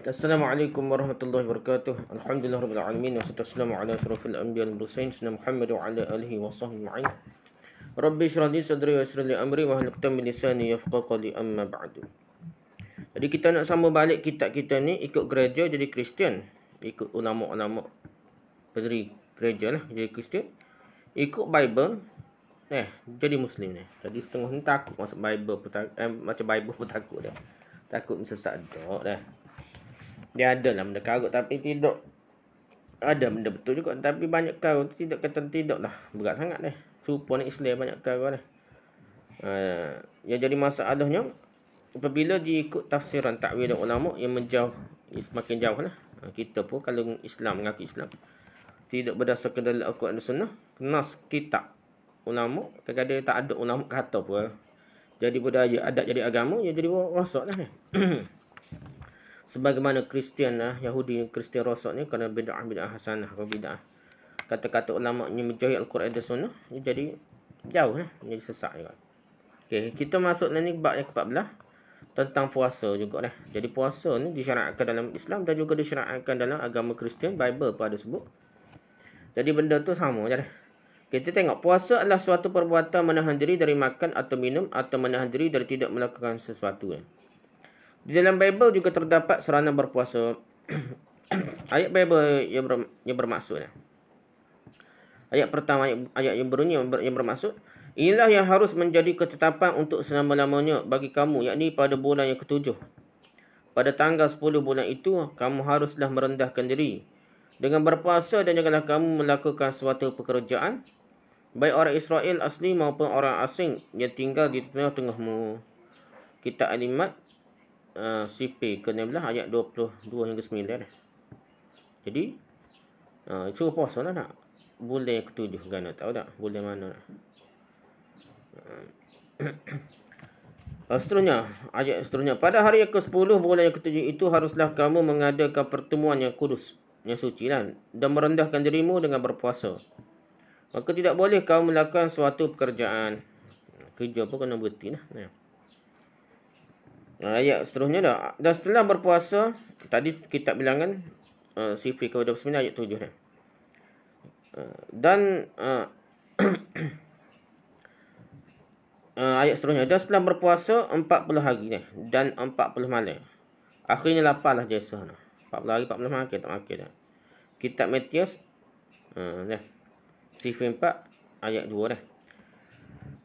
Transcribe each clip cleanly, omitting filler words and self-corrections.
Assalamualaikum warahmatullahi wabarakatuh. Alhamdulillah rabbil alamin wassalatu wassalamu ala asyrafil anbiya'i wal mursalin sayyidina Muhammad wa ala alihi wa sahbihi ajma'in. Rabbi shrah li sadri wa yassir li amri wa hlul 'uqdatam min lisani yafqahu qawli amma ba'du. Jadi kita nak sambung balik kitab kita ni ikut gereja jadi Kristian, ikut ulama-ulama pendiri gereja lah jadi Kristian, ikut Bible jadi Muslim ni. Tadi setengah ni takut masuk Bible pun macam Bible pun takut dah. Takut sesat dah. Dia ada lah benda karut tapi tidak ada benda betul juga, tapi banyak karut tidak kata tidak lah, berat sangat dah. Serupa ni Islam banyak karut dah. Yang jadi masalahnya apabila diikut tafsiran takwil ulama yang menjauh, semakin jauh lah. Kita pun kalau Islam mengaku Islam tidak berdasarkan dalam Al-Quran dan Sunnah, nas kitab ulama, kadang-kadang tak ada ulama kata pun jadi budaya adat jadi agama, yang jadi rosak lah. Sebagaimana Kristian lah, Yahudi Kristian rosak ni kerana bid'ah hasanah atau bid'ah. Kata-kata ulama yang menjauhi Al-Quran dan Sunnah jadi jauh lah, jadi sesak juga. Okey, kita masuk ni bab yang ke-14 tentang puasa juga dah. Jadi puasa ni disyariatkan dalam Islam dan juga disyariatkan dalam agama Kristian, Bible pun ada sebut. Jadi benda tu sama je dah. Kita tengok puasa adalah suatu perbuatan menahan diri dari makan atau minum atau menahan diri dari tidak melakukan sesuatu. Di dalam Bible juga terdapat seranan berpuasa. Ayat Bible yang bermaksud. Ayat pertama, ayat yang bunyi yang bermaksud, inilah yang harus menjadi ketetapan untuk selama-lamanya bagi kamu, yakni pada bulan yang ketujuh. Pada tanggal 10 bulan itu, kamu haruslah merendahkan diri dengan berpuasa, dan janganlah kamu melakukan suatu pekerjaan, baik orang Israel asli maupun orang asing yang tinggal di tengah-tengahmu. Kitab Al-Imad CP ke-16 ayat 22 hingga 9. Jadi suruh puasa lah nak bulan yang ketujuh kan, tahu tak bulan mana nak. Seterusnya, ayat seterusnya, pada hari yang ke-10 bulan yang ketujuh itu haruslah kamu mengadakan pertemuan yang kudus, yang suci lah, dan merendahkan dirimu dengan berpuasa. Maka tidak boleh kamu melakukan suatu pekerjaan. Kerja pun kena berhenti lah. Ayat seterusnya dah. Dan setelah berpuasa, tadi kitab bilangan CP ke-29 ayat 7 dah. Dan ayat seterusnya, dan setelah berpuasa 40 hari dah, dan 40 malam. Akhirnya laparlah Yesus dah. 40 hari 40 malam tak makan dah. Kitab Matius dah. CP 4 ayat 2 dah.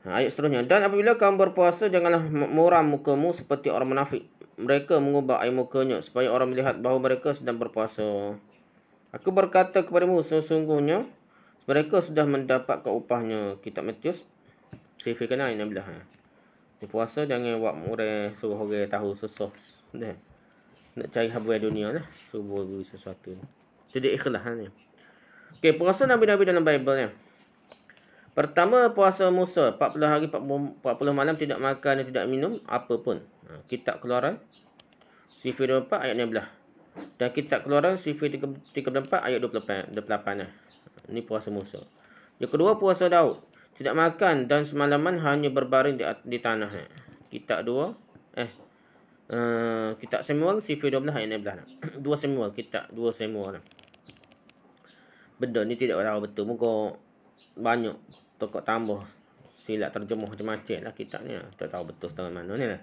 Ayat seterusnya, dan apabila kamu berpuasa, janganlah muram mukamu seperti orang munafik. Mereka mengubah air mukanya supaya orang melihat bahawa mereka sedang berpuasa. Aku berkata kepadamu, sesungguhnya mereka sudah mendapatkan upahnya. Kitab Matius CP kena ayat 16. Puasa jangan buat murah, suruh orang tahu susah. Nak cari habuai dunia lah, suruh beri sesuatu. Jadi ikhlas ni. Okey, puasa Nabi-Nabi dalam Bible ni. Pertama, puasa Musa 40 hari 40 malam tidak makan dan tidak minum apa pun. Kitab Keluaran CP 24 ayat 16. Dan Kitab Keluaran CP 34 ayat 28. Ini puasa Musa. Yang kedua, puasa Daud. Tidak makan dan semalaman hanya berbaring di tanah. Kitab 2 Kitab Samuel CP 12 ayat 16. 2 Samuel, Kitab 2 Samuel. Benda ni tidak tahu betul. Muka banyak tokoh tambah silap terjemah macam-macam lah kitab ni. Tak tahu betul setengah mana ni lah.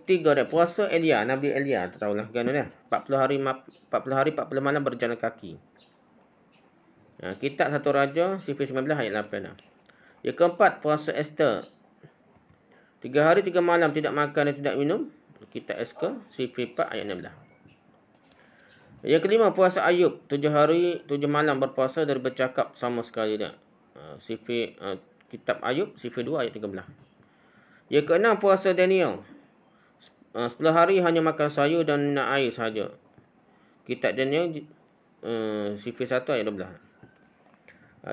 Tiga dah, puasa Elia, Nabi Elia, tak tahulah kan dah. 40 hari 40 malam berjalan kaki. Kitab 1 Raja CP 19 ayat 8 dah. Yang keempat, puasa Esther 3 hari 3 malam tidak makan dan tidak minum. Kitab Esther CP 4 ayat 16. Yang kelima, puasa Ayub 7 hari 7 malam berpuasa dari bercakap sama sekali dah. Kitab Ayub CP 2 ayat 13. Yang keenam, puasa Daniel 10 hari hanya makan sayur dan minum air sahaja. Kitab Daniel CP 1 ayat 12.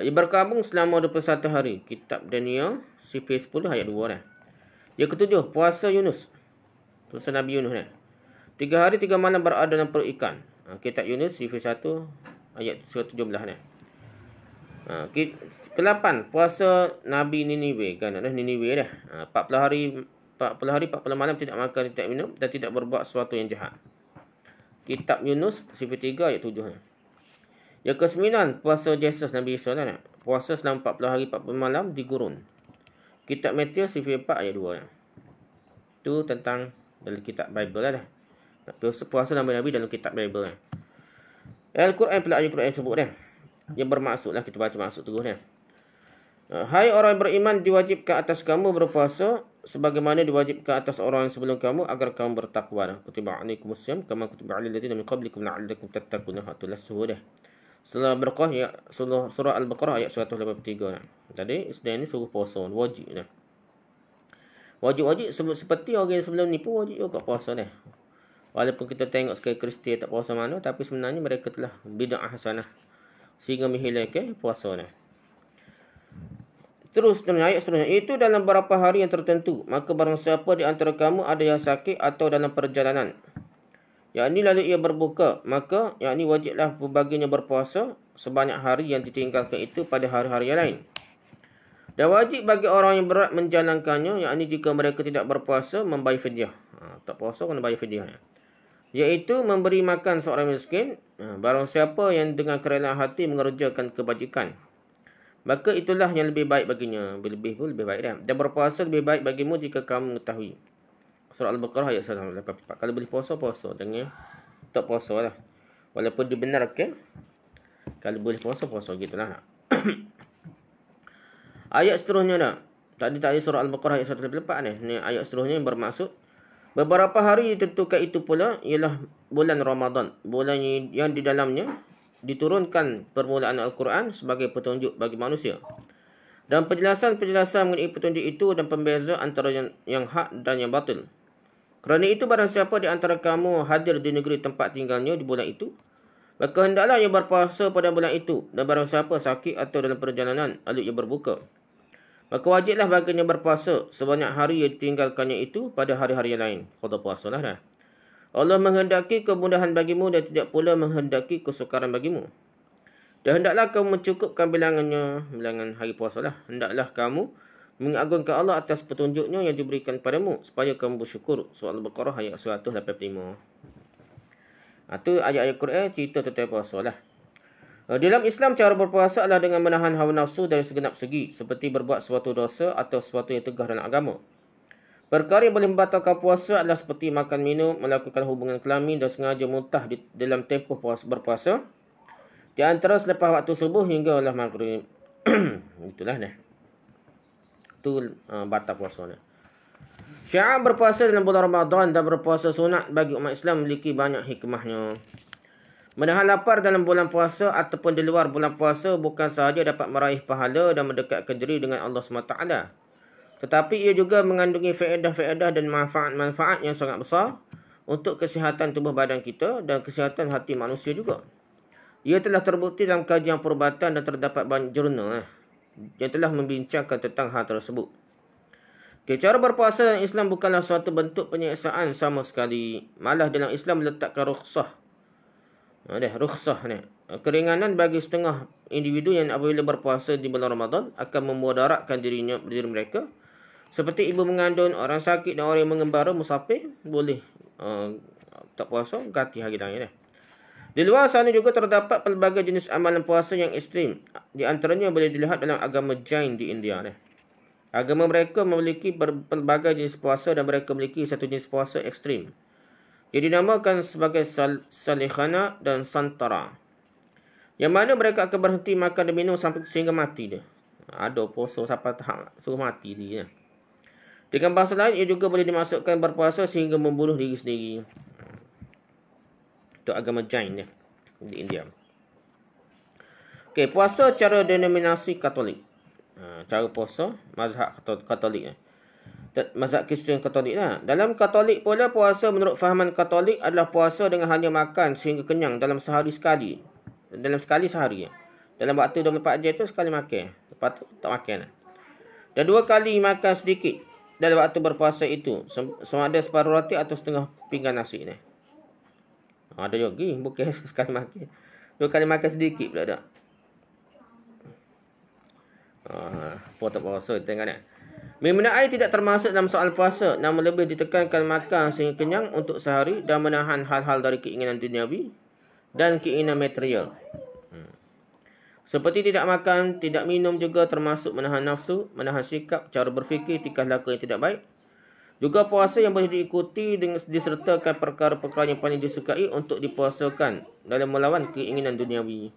Ia berkabung selama 21 hari. Kitab Daniel CP 10 ayat 2 dah. Yang ketujuh, puasa Yunus. Puasa Nabi Yunus dah. 3 hari 3 malam berada dalam perut ikan. Kitab Yunus CP 1 ayat 17 dah. Ke-8, puasa Nabi Niniwe kan, Niniwe dah. 40 hari 40 hari 40 malam tidak makan, tidak minum dan tidak berbuat sesuatu yang jahat. Kitab Yunus sifat 3 ayat 7. Yang ke-9, puasa Yesus Nabi Isa lah. Puasa selama 40 hari 40 malam di gurun. Kitab Matius sifat 4 ayat 2. Itu tentang dalam kitab Bible lah. Puasa Nabi-Nabi dalam kitab Bible lah. Al-Quran pula ayat Quran sebut dah. Yang bermaksud lah, kita baca maksud terus dah. Hai orang beriman, diwajibkan atas kamu berpuasa sebagaimana diwajibkan atas orang yang sebelum kamu agar kamu bertakwa. Kutiba alaikumus syiyam kama kutiba alal ladzina min qablikum la'allakum tattaqun. Itulah suruh dah. Surah Al-Baqarah ayat 183. Tadi sedang ini suruh puasa, wajib dah. Wajib seperti orang yang sebelum ni pun wajib juga puasa dah. Walaupun kita tengok sekali Kristian tak puasa mana, tapi sebenarnya mereka telah bid'ah hasanah sehingga menghilangkan puasa dah. Terus ayat seterusnya, itu dalam beberapa hari yang tertentu, maka barang siapa di antara kamu ada yang sakit atau dalam perjalanan, yakni lalu ia berbuka, maka yakni wajiblah baginya berpuasa sebanyak hari yang ditinggalkan itu pada hari-hari yang lain. Dan wajib bagi orang yang berat menjalankannya, yakni jika mereka tidak berpuasa, membayar fidyah. Tak puasa kena bayar fidyah. Iaitu memberi makan seorang miskin, barang siapa yang dengan kerelaan hati mengerjakan kebajikan, maka itulah yang lebih baik baginya. Lebih pun lebih baik dah. Dan berpuasa lebih baik bagimu jika kamu mengetahui. Surah Al-Baqarah ayat 184. Kalau boleh puasa, puasa. Jangan tak puasa lah. Walaupun dibenarkan, kalau boleh puasa, puasa. Gitulah. Ayat seterusnya dah. Tadi surah Al-Baqarah ayat 184 ni. Ni ayat seterusnya yang bermaksud, beberapa hari ditentukan itu pula ialah bulan Ramadan. Bulan yang di dalamnya diturunkan permulaan Al-Quran sebagai petunjuk bagi manusia. Dan penjelasan-penjelasan mengenai petunjuk itu dan pembeza antara yang hak dan yang batil. Kerana itu barang siapa di antara kamu hadir di negeri tempat tinggalnya di bulan itu, maka hendaklah ia berpuasa pada bulan itu. Dan barang siapa sakit atau dalam perjalanan, lalu ia berbuka, maka wajiblah baginya berpuasa sebanyak hari yang ditinggalkannya itu pada hari-hari yang lain. Qada puasa lah dah. Allah menghendaki kemudahan bagimu dan tidak pula menghendaki kesukaran bagimu. Dan hendaklah kamu mencukupkan bilangan hari puasa lah. Hendaklah kamu mengagungkan Allah atas petunjuknya yang diberikan padamu supaya kamu bersyukur. Surah Al-Baqarah ayat 185. Itu ayat-ayat Quran cerita tentang puasa lah. Dalam Islam, cara berpuasa adalah dengan menahan hawa nafsu dari segenap segi, seperti berbuat suatu dosa atau sesuatu yang tegah dalam agama. Perkara yang boleh membatalkan puasa adalah seperti makan minum, melakukan hubungan kelamin dan sengaja muntah dalam tempoh berpuasa, di antara selepas waktu subuh hingga lah maghrib. Itulah dah. Itu batal puasa. Syiar berpuasa dalam bulan Ramadan dan berpuasa sunat bagi umat Islam memiliki banyak hikmahnya. Menahan lapar dalam bulan puasa ataupun di luar bulan puasa bukan sahaja dapat meraih pahala dan mendekatkan diri dengan Allah SWT, tetapi ia juga mengandungi faedah-faedah dan manfaat-manfaat yang sangat besar untuk kesihatan tubuh badan kita dan kesihatan hati manusia juga. Ia telah terbukti dalam kajian perubatan dan terdapat banyak jurnal yang telah membincangkan tentang hal tersebut. Cara berpuasa dalam Islam bukanlah suatu bentuk penyiksaan sama sekali. Malah dalam Islam meletakkan rukhsah. Rukhsah ni. Keringanan bagi setengah individu yang apabila berpuasa di bulan Ramadan akan memudaratkan diri mereka. Seperti ibu mengandung, orang sakit dan orang yang mengembara, musafir boleh tak puasa ganti hari lain. Di luar sana juga terdapat pelbagai jenis amalan puasa yang ekstrim. Di antaranya boleh dilihat dalam agama Jain di India. Agama mereka memiliki pelbagai jenis puasa dan mereka memiliki satu jenis puasa ekstrim, jadi dinamakan sebagai Salikhana dan Santara, yang mana mereka akan berhenti makan dan minum sehingga mati dia. Ada puasa sampai tahap suruh mati dia. Dengan bahasa lain, ia juga boleh dimasukkan berpuasa sehingga membunuh diri sendiri. Itu agama Jain di India. Okey, puasa cara denominasi Katolik. Cara puasa mazhab Katolik. Mazhab Kristian Katolik lah. Dalam Katolik pula, puasa menurut fahaman Katolik adalah puasa dengan hanya makan sehingga kenyang dalam sehari sekali. Dalam sekali sehari. Dalam waktu 24 jam tu sekali makan. Lepas tu tak makan. Dan 2 kali makan sedikit dalam waktu berpuasa itu. Sama ada separuh roti atau setengah pinggan nasi ni. Ada juga. Bukan sekali makan. 2 kali makan sedikit pula tak. Tak puasa tengok ni. Minum air tidak termasuk dalam soal puasa, namun lebih ditekankan makan sehingga kenyang untuk sehari dan menahan hal-hal dari keinginan duniawi dan keinginan material. Seperti tidak makan, tidak minum juga termasuk menahan nafsu, menahan sikap, cara berfikir, tingkah laku yang tidak baik. Juga puasa yang boleh diikuti dengan disertakan perkara-perkara yang paling disukai untuk dipuasakan dalam melawan keinginan duniawi.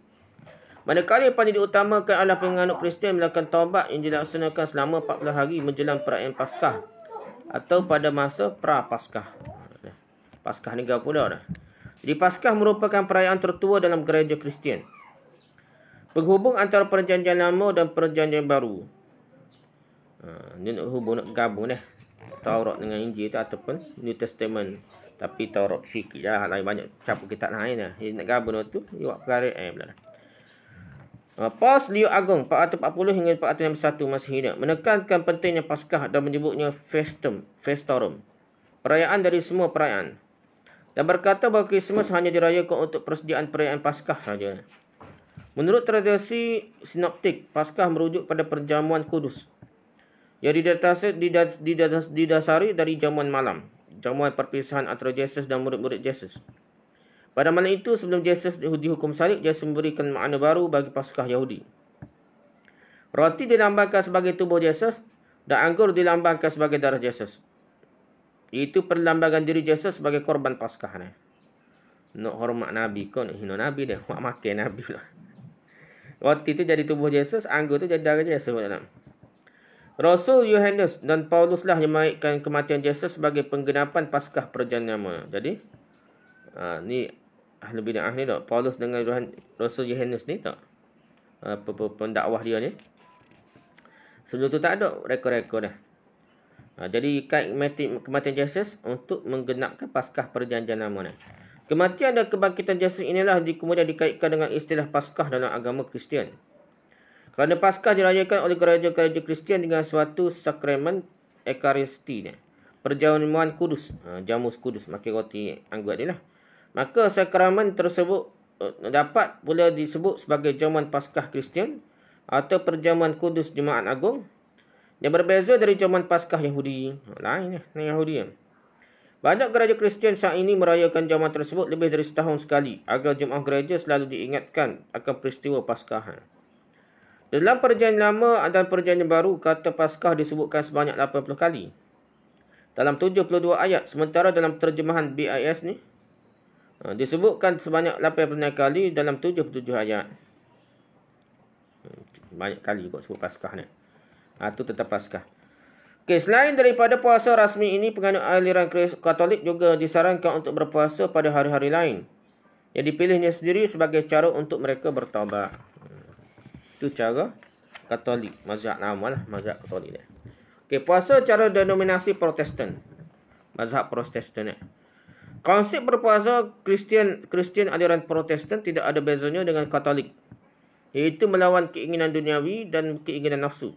Manakala yang paling diutamakan adalah penganut Kristian melakukan taubat yang dilaksanakan selama 40 hari menjelang perayaan Paskah atau pada masa pra-Paskah. Paskah ni pula dah. Jadi Paskah merupakan perayaan tertua dalam gereja Kristian. Penghubung antara perjanjian lama dan perjanjian baru. Dia nak hubung, nak gabung dah. Taurat dengan Injil tu ataupun New Testament. Tapi Taurat sikit lah. Lain banyak campur kitab lain lah. Dia nak gabung tu. Dia buat perkara pula dah. Paus Leo Agong 440 hingga 461 Masihi menekankan pentingnya Paskah dan menyebutnya Festorum, perayaan dari semua perayaan, dan berkata bahawa Krismas hanya dirayakan untuk persediaan perayaan Paskah saja. Menurut tradisi sinoptik, Paskah merujuk pada perjamuan kudus yang didasari dari jamuan malam, jamuan perpisahan antara Yesus dan murid-murid Yesus. Pada malam itu, sebelum Yesus dihukum salib, Yesus memberikan makna baru bagi Paskah Yahudi. Roti dilambangkan sebagai tubuh Yesus dan anggur dilambangkan sebagai darah Yesus. Itu perlambangan diri Yesus sebagai korban Paskah. Nak hormat Nabi kau, nak hina Nabi dia. Nak makan Nabi pula. Roti itu jadi tubuh Yesus, anggur itu jadi darah Yesus. Rasul Yohanes dan Paulus lah yang mengaitkan kematian Yesus sebagai penggenapan Paskah perjanjian lama. Jadi, ni ahli bid'ah ni tak, Paulus dengan Rasul Yohanes ni tak, pendakwah dia ni. Sebelum tu tak ada rekod-rekod dah. Jadi kait kematian Yesus untuk menggenapkan Paskah perjanjian lama ni. Kematian dan kebangkitan Yesus inilah kemudian dikaitkan dengan istilah Paskah dalam agama Kristian. Kerana Paskah dirayakan oleh gereja-gereja Kristian dengan suatu sakramen Ekaristi ni, perjamuan kudus, jamus kudus, makan roti anggur ni lah. Maka sakramen tersebut dapat pula disebut sebagai jamuan Paskah Kristian atau perjamuan kudus Jemaat Agung yang berbeza dari jamuan Paskah Yahudi. Lain Yahudi. Banyak gereja Kristian saat ini merayakan jamuan tersebut lebih dari setahun sekali agar jemaah gereja selalu diingatkan akan peristiwa Paskah. Dalam perjanjian lama dan perjanjian baru, kata Paskah disebutkan sebanyak 80 kali dalam 72 ayat, sementara dalam terjemahan BIS ni disebutkan sebanyak 80 kali dalam 77 ayat. Banyak kali kok sebut Paskah ni. Itu tetap Paskah. Okey, selain daripada puasa rasmi ini, penganut aliran Katolik juga disarankan untuk berpuasa pada hari-hari lain yang dipilihnya sendiri sebagai cara untuk mereka bertaubat. Itu cara Katolik, mazhab lama lah, mazhab Katolik ni. Okey, puasa cara denominasi Protestan, mazhab Protestan ni. Konsep berpuasa Kristian aliran Protestan tidak ada bezanya dengan Katolik, iaitu melawan keinginan duniawi dan keinginan nafsu.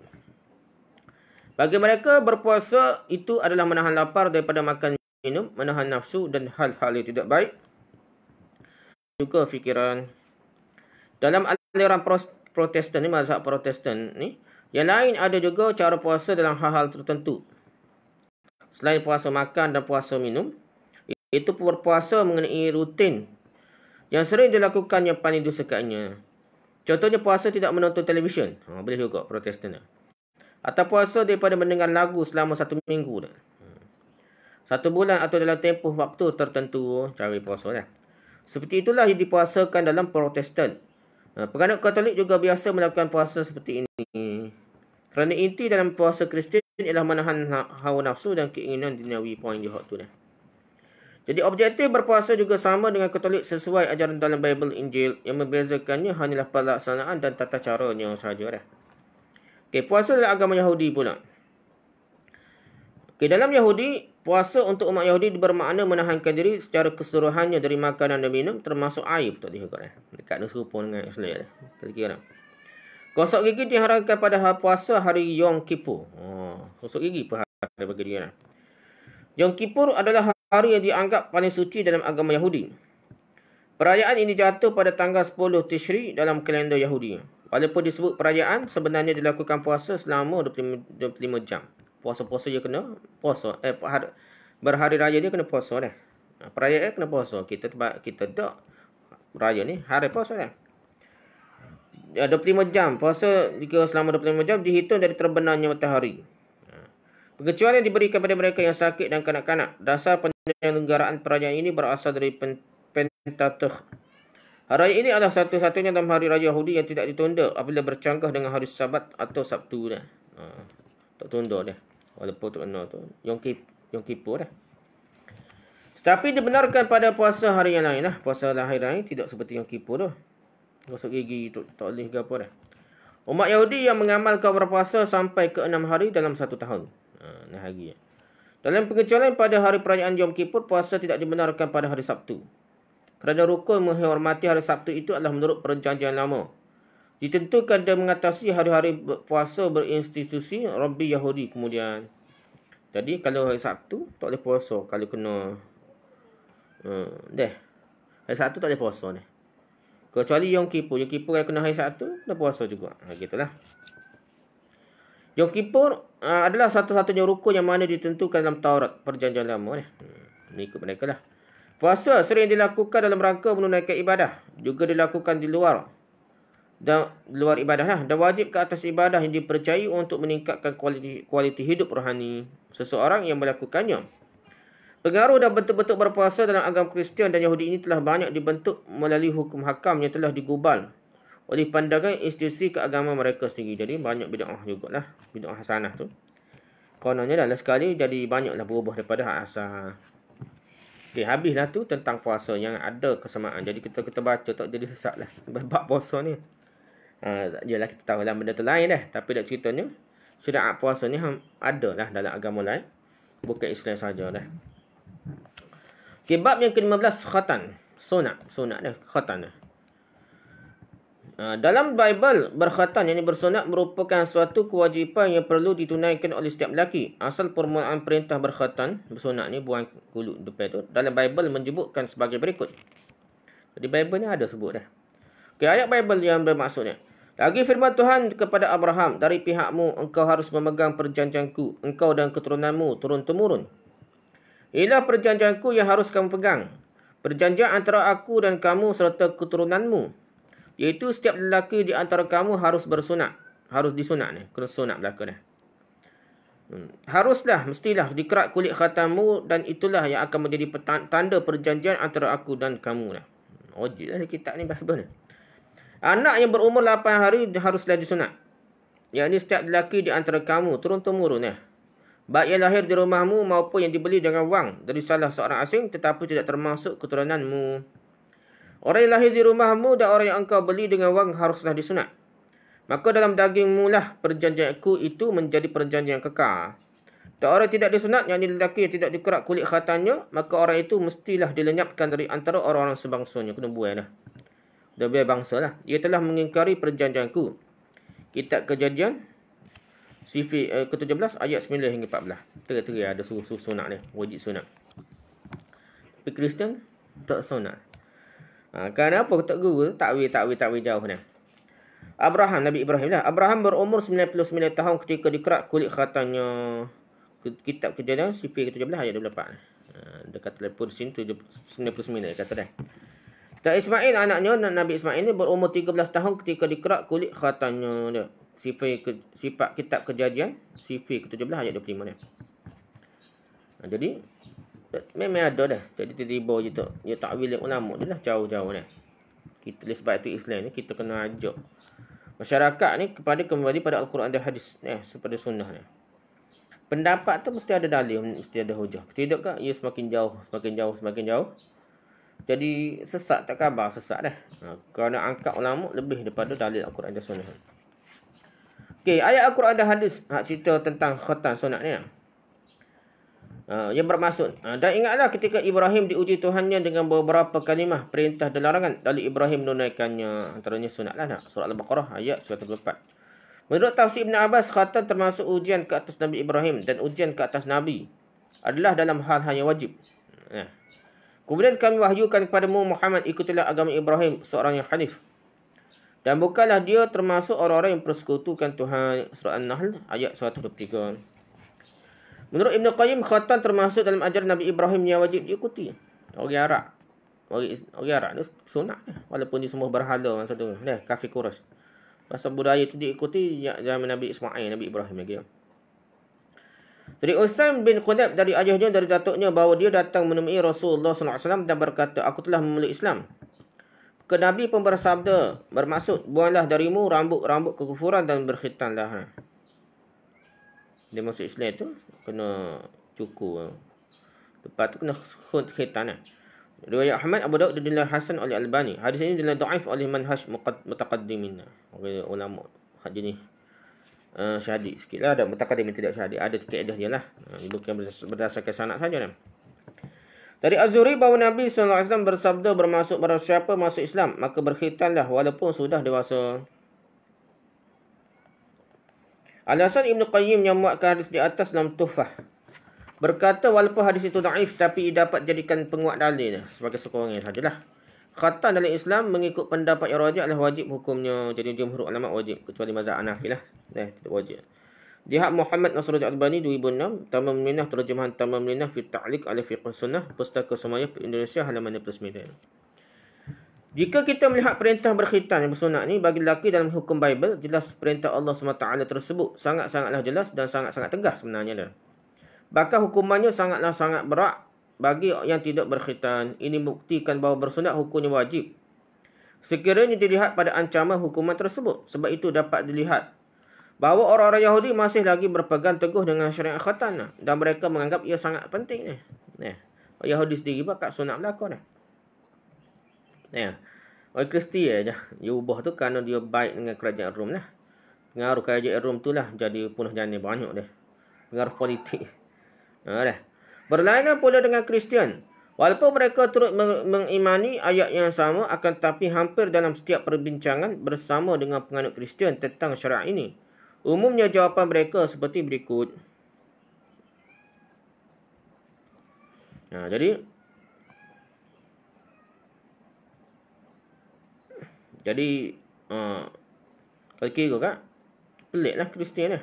Bagi mereka, berpuasa itu adalah menahan lapar daripada makan minum, menahan nafsu dan hal-hal yang tidak baik, juga fikiran. Dalam aliran Protestan ni, mazhab Protestan ni, yang lain ada juga cara puasa dalam hal-hal tertentu. Selain puasa makan dan puasa minum, itu berpuasa mengenai rutin yang sering dilakukan yang paling disukainya. Contohnya puasa tidak menonton televisyen. Boleh juga Protestan. Atau puasa daripada mendengar lagu selama 1 minggu. 1 bulan atau dalam tempoh waktu tertentu cara puasa. Seperti itulah yang dipuasakan dalam Protestan. Penganut Katolik juga biasa melakukan puasa seperti ini. Kerana inti dalam puasa Kristian ialah menahan hawa nafsu dan keinginan duniawi. Poin dia tu dah. Jadi objektif berpuasa juga sama dengan Katolik sesuai ajaran dalam Bible Injil. Yang membezakannya hanyalah pelaksanaan dan tata caranya sahaja. Okey, puasa dalam agama Yahudi pula. Okey, dalam Yahudi, puasa untuk umat Yahudi bermakna menahankan diri secara keseluruhannya dari makanan dan minum, termasuk air. Betul dia juga. Dekat ni serupa dengan Islam. Kira-kira. Gosok gigi diharamkan pada puasa hari Yom Kippur. Gosok gigi per hari bagi dia. Yom Kippur adalah hari yang dianggap paling suci dalam agama Yahudi. Perayaan ini jatuh pada tanggal 10 Tishri dalam kalender Yahudi. Walaupun disebut perayaan, sebenarnya dilakukan puasa selama 25 jam. Puasa-puasa dia kena puasa. Berhari raya dia kena puasa dah. Perayaan kena puasa. Kita tak raya ni hari puasa dah. 25 jam. Puasa jika selama 25 jam dihitung dari terbenamnya matahari. Pengecualian diberikan kepada mereka yang sakit dan kanak-kanak. Dasar penyelenggaraan perayaan ini berasal dari Pentateuch. Hari raya ini adalah satu-satunya dalam hari raya Yahudi yang tidak ditunda apabila bercanggah dengan hari Sabat atau Sabtu dah. Tak tunda dah. Walaupun tu kena tu Yom Kippur dah. Tetapi dibenarkan pada puasa hari yang lain lah. Puasa lahir lain tidak seperti Yom Kippur tu. Gosok gigi tu tak boleh ke apa dah. Umat Yahudi yang mengamalkan berpuasa sampai ke 6 hari dalam 1 tahun. Nah hari. Dalam pengecualian pada hari perayaan Yom Kippur, puasa tidak dibenarkan pada hari Sabtu. Kerana rukun menghormati hari Sabtu itu adalah menurut perjanjian lama. Ditentukan dan mengatasi hari-hari puasa berinstitusi Rabbi Yahudi kemudian. Jadi kalau hari Sabtu tak boleh puasa. Kalau kena hari Sabtu tak boleh puasa dah. Kecuali Yom Kippur. Yom Kippur kalau kena hari Sabtu dah puasa juga. Gitulah. Yom Kippur adalah satu-satunya rukun yang mana ditentukan dalam Taurat perjanjian lama. Mengikut mereka lah. Puasa sering dilakukan dalam rangka menunaikan ibadah. Juga dilakukan di luar ibadah lah. Dan wajib ke atas ibadah yang dipercayai untuk meningkatkan kualiti hidup rohani seseorang yang melakukannya. Pengaruh dan bentuk-bentuk berpuasa dalam agama Kristian dan Yahudi ini telah banyak dibentuk melalui hukum hakam yang telah digubal oleh pandangan institusi keagamaan mereka sendiri. Jadi banyak bid'ah jugalah. Bid'ah hasanah tu. Kononnya dah sekali jadi banyaklah berubah daripada hak asal. Okay, habislah tu tentang puasa yang ada kesamaan. Jadi kita baca tak jadi sesat lah. Bab puasa ni. Yelah kita tahu lah benda tu lain dah. Tapi dah ceritanya, syariat puasa ni ada lah dalam agama lain. Bukan Islam saja dah. Okay, bab yang ke-15, khatan. Sunat dah, khatan dah. Dalam Bible, berkhatan yang bersunat merupakan suatu kewajipan yang perlu ditunaikan oleh setiap lelaki. Asal permulaan perintah berkhatan, bersunat ni buang kulit depan tu, dalam Bible menyebutkan sebagai berikut. Jadi Bible ni ada sebut dah. Okay, ayat Bible yang bermaksudnya. Lagi firman Tuhan kepada Abraham, dari pihakmu engkau harus memegang perjanjianku, engkau dan keturunanmu turun-temurun. Inilah perjanjianku yang harus kamu pegang. Perjanjian antara aku dan kamu serta keturunanmu. Iaitu setiap lelaki di antara kamu harus bersunat. Harus disunat ni. Kena sunat belaka dah. Haruslah, mestilah dikerat kulit khatammu dan itulah yang akan menjadi tanda perjanjian antara aku dan kamu lah. Wajib lah kitab ni Bible ni. Anak yang berumur 8 hari haruslah disunat. Yang ini setiap lelaki di antara kamu turun-temurun ya. Baik yang lahir di rumahmu maupun yang dibeli dengan wang dari salah seorang asing tetapi tidak termasuk keturunanmu. Orang yang lahir di rumahmu dan orang yang engkau beli dengan wang haruslah disunat. Maka dalam dagingmu lah perjanjianku itu menjadi perjanjian kekal. Dan orang yang tidak disunat, yang lelaki yang tidak dikerat kulit khatannya, maka orang itu mestilah dilenyapkan dari antara orang-orang sebangsanya. Kena buai dah. Dah biar bangsa lah. Ia telah mengingkari perjanjianku. Kitab Kejadian ke-17 ayat 9 hingga 14. Teri-teri ada suruh sunat ni. Wajib sunat. Tapi Kristian tak sunat. Kenapa tak guru takwil jauh ni. Nabi Ibrahim lah. Abraham berumur 99 tahun ketika dikerat kulit khatannya. Kitab Kejadian ke-17 ayat 24. Dekat telefon sini 99 kata dah. Dan Ismail anaknya Nabi Ismail ni berumur 13 tahun ketika dikerat kulit khatannya dia. Sifat kitab Kejadian ke-17 ayat 25 ni. Jadi memang ada dah. Jadi tiba-tiba je tu. Ya takwil ulama dia lah jauh-jauh ni. Kita sebab itu Islam ni kita kena ajak masyarakat ni kepada kembali pada Al-Quran dan hadis seperti sunnah ni. Pendapat tu mesti ada dalil, mesti ada hujah. Tidak ke? Ia semakin jauh. Jadi sesat tak khabar sesat dah. Kerana angkat ulama lebih daripada dalil Al-Quran dan sunnah. Okey, ayat Al-Quran dan hadis cerita tentang khatan sunat ni. Yang bermaksud dan ingatlah ketika Ibrahim diuji Tuhannya dengan beberapa kalimah perintah dan larangan, lalu Ibrahim menunaikannya. Antaranya sunatlah nak surah Al-Baqarah ayat 124. Menurut tafsir Ibn Abbas, khatan termasuk ujian ke atas Nabi Ibrahim dan ujian ke atas Nabi adalah dalam hal-hal yang wajib. Kemudian kami wahyukan kepadamu Muhammad, ikutilah agama Ibrahim, seorang yang hanif, dan bukanlah dia termasuk orang-orang yang persekutukan Tuhan. Surah An-Nahl ayat 123. Menurut Ibn Qayyim, khatan termasuk dalam ajaran Nabi Ibrahim yang wajib diikuti. Orang Arab. Orang Arab ni sunat. Walaupun dia semua berhala masa tu. Kafir Quraisy. Pasal budaya itu diikuti zaman Nabi Ismail, Nabi Ibrahim lagi. Dari Usaim bin Qudab dari ayahnya, dari datuknya, bahawa dia datang menemui Rasulullah SAW dan berkata, aku telah memeluk Islam. Ke Nabi pun bersabda, bermaksud, buanglah darimu rambut-rambut kekufuran dan berkhitanlah. Dia masuk Islam tu kena cukur. Lepas tu kena khitan. Riwayat Ahmad, Abu Daud dinilai hasan oleh Albani. Hadis ini dinilai dhaif oleh manhaj mutaqaddimin. Ulama jenis syahadi sikit lah. Ada mutaqaddim tidak syahadi. Ada kaedah dia lah. Bukan berdasarkan sanad saja lah. Dari Az-Zuhri bahawa Nabi SAW bersabda, bermaksud barang siapa masuk Islam, maka berkhitanlah walaupun sudah dewasa. Al-Hasan Ibn Qayyim yang muatkan hadis di atas dalam Tuhfah berkata, walaupun hadis itu daif, tapi dapat jadikan penguat dalil sebagai sekurangnya sajalah. Khatan dalam Islam mengikut pendapat yang rajih adalah wajib hukumnya. Jadi jumhur ulama wajib, kecuali mazhab Hanafi lah. Tidak wajib. Jihad Muhammad Nasruddin Albani 2006, Tamam Minah, terjemahan Tamam Minah fi Ta'liq ala Fiqh Sunnah, Pustaka Semayah Indonesia, halaman 69. Jika kita melihat perintah berkhitan yang bersunat ni bagi lelaki dalam hukum Bible, jelas perintah Allah SWT tersebut sangat-sangatlah jelas dan sangat-sangat tegas sebenarnya dah. Bahkan hukumannya sangat berat bagi yang tidak berkhitan. Ini buktikan bahawa bersunat hukumnya wajib. Sekiranya dilihat pada ancaman hukuman tersebut. Sebab itu dapat dilihat bahawa orang-orang Yahudi masih lagi berpegang teguh dengan syariat khitan dan mereka menganggap ia sangat penting. Orang Yahudi sendiri bakal sunat berlaku dah. Orang Kristian je dia ubah tu kerana dia baik dengan kerajaan Rom lah. Pengaruh kerajaan Rom tu lah jadi punah jana banyak dah. Pengaruh politik. Berlainan pula dengan Kristian. Walaupun mereka turut mengimani ayat yang sama, akan tetapi hampir dalam setiap perbincangan bersama dengan penganut Kristian tentang syariat ini, umumnya jawapan mereka seperti berikut. Jadi kalau kira kan pelik lah Kristian lah.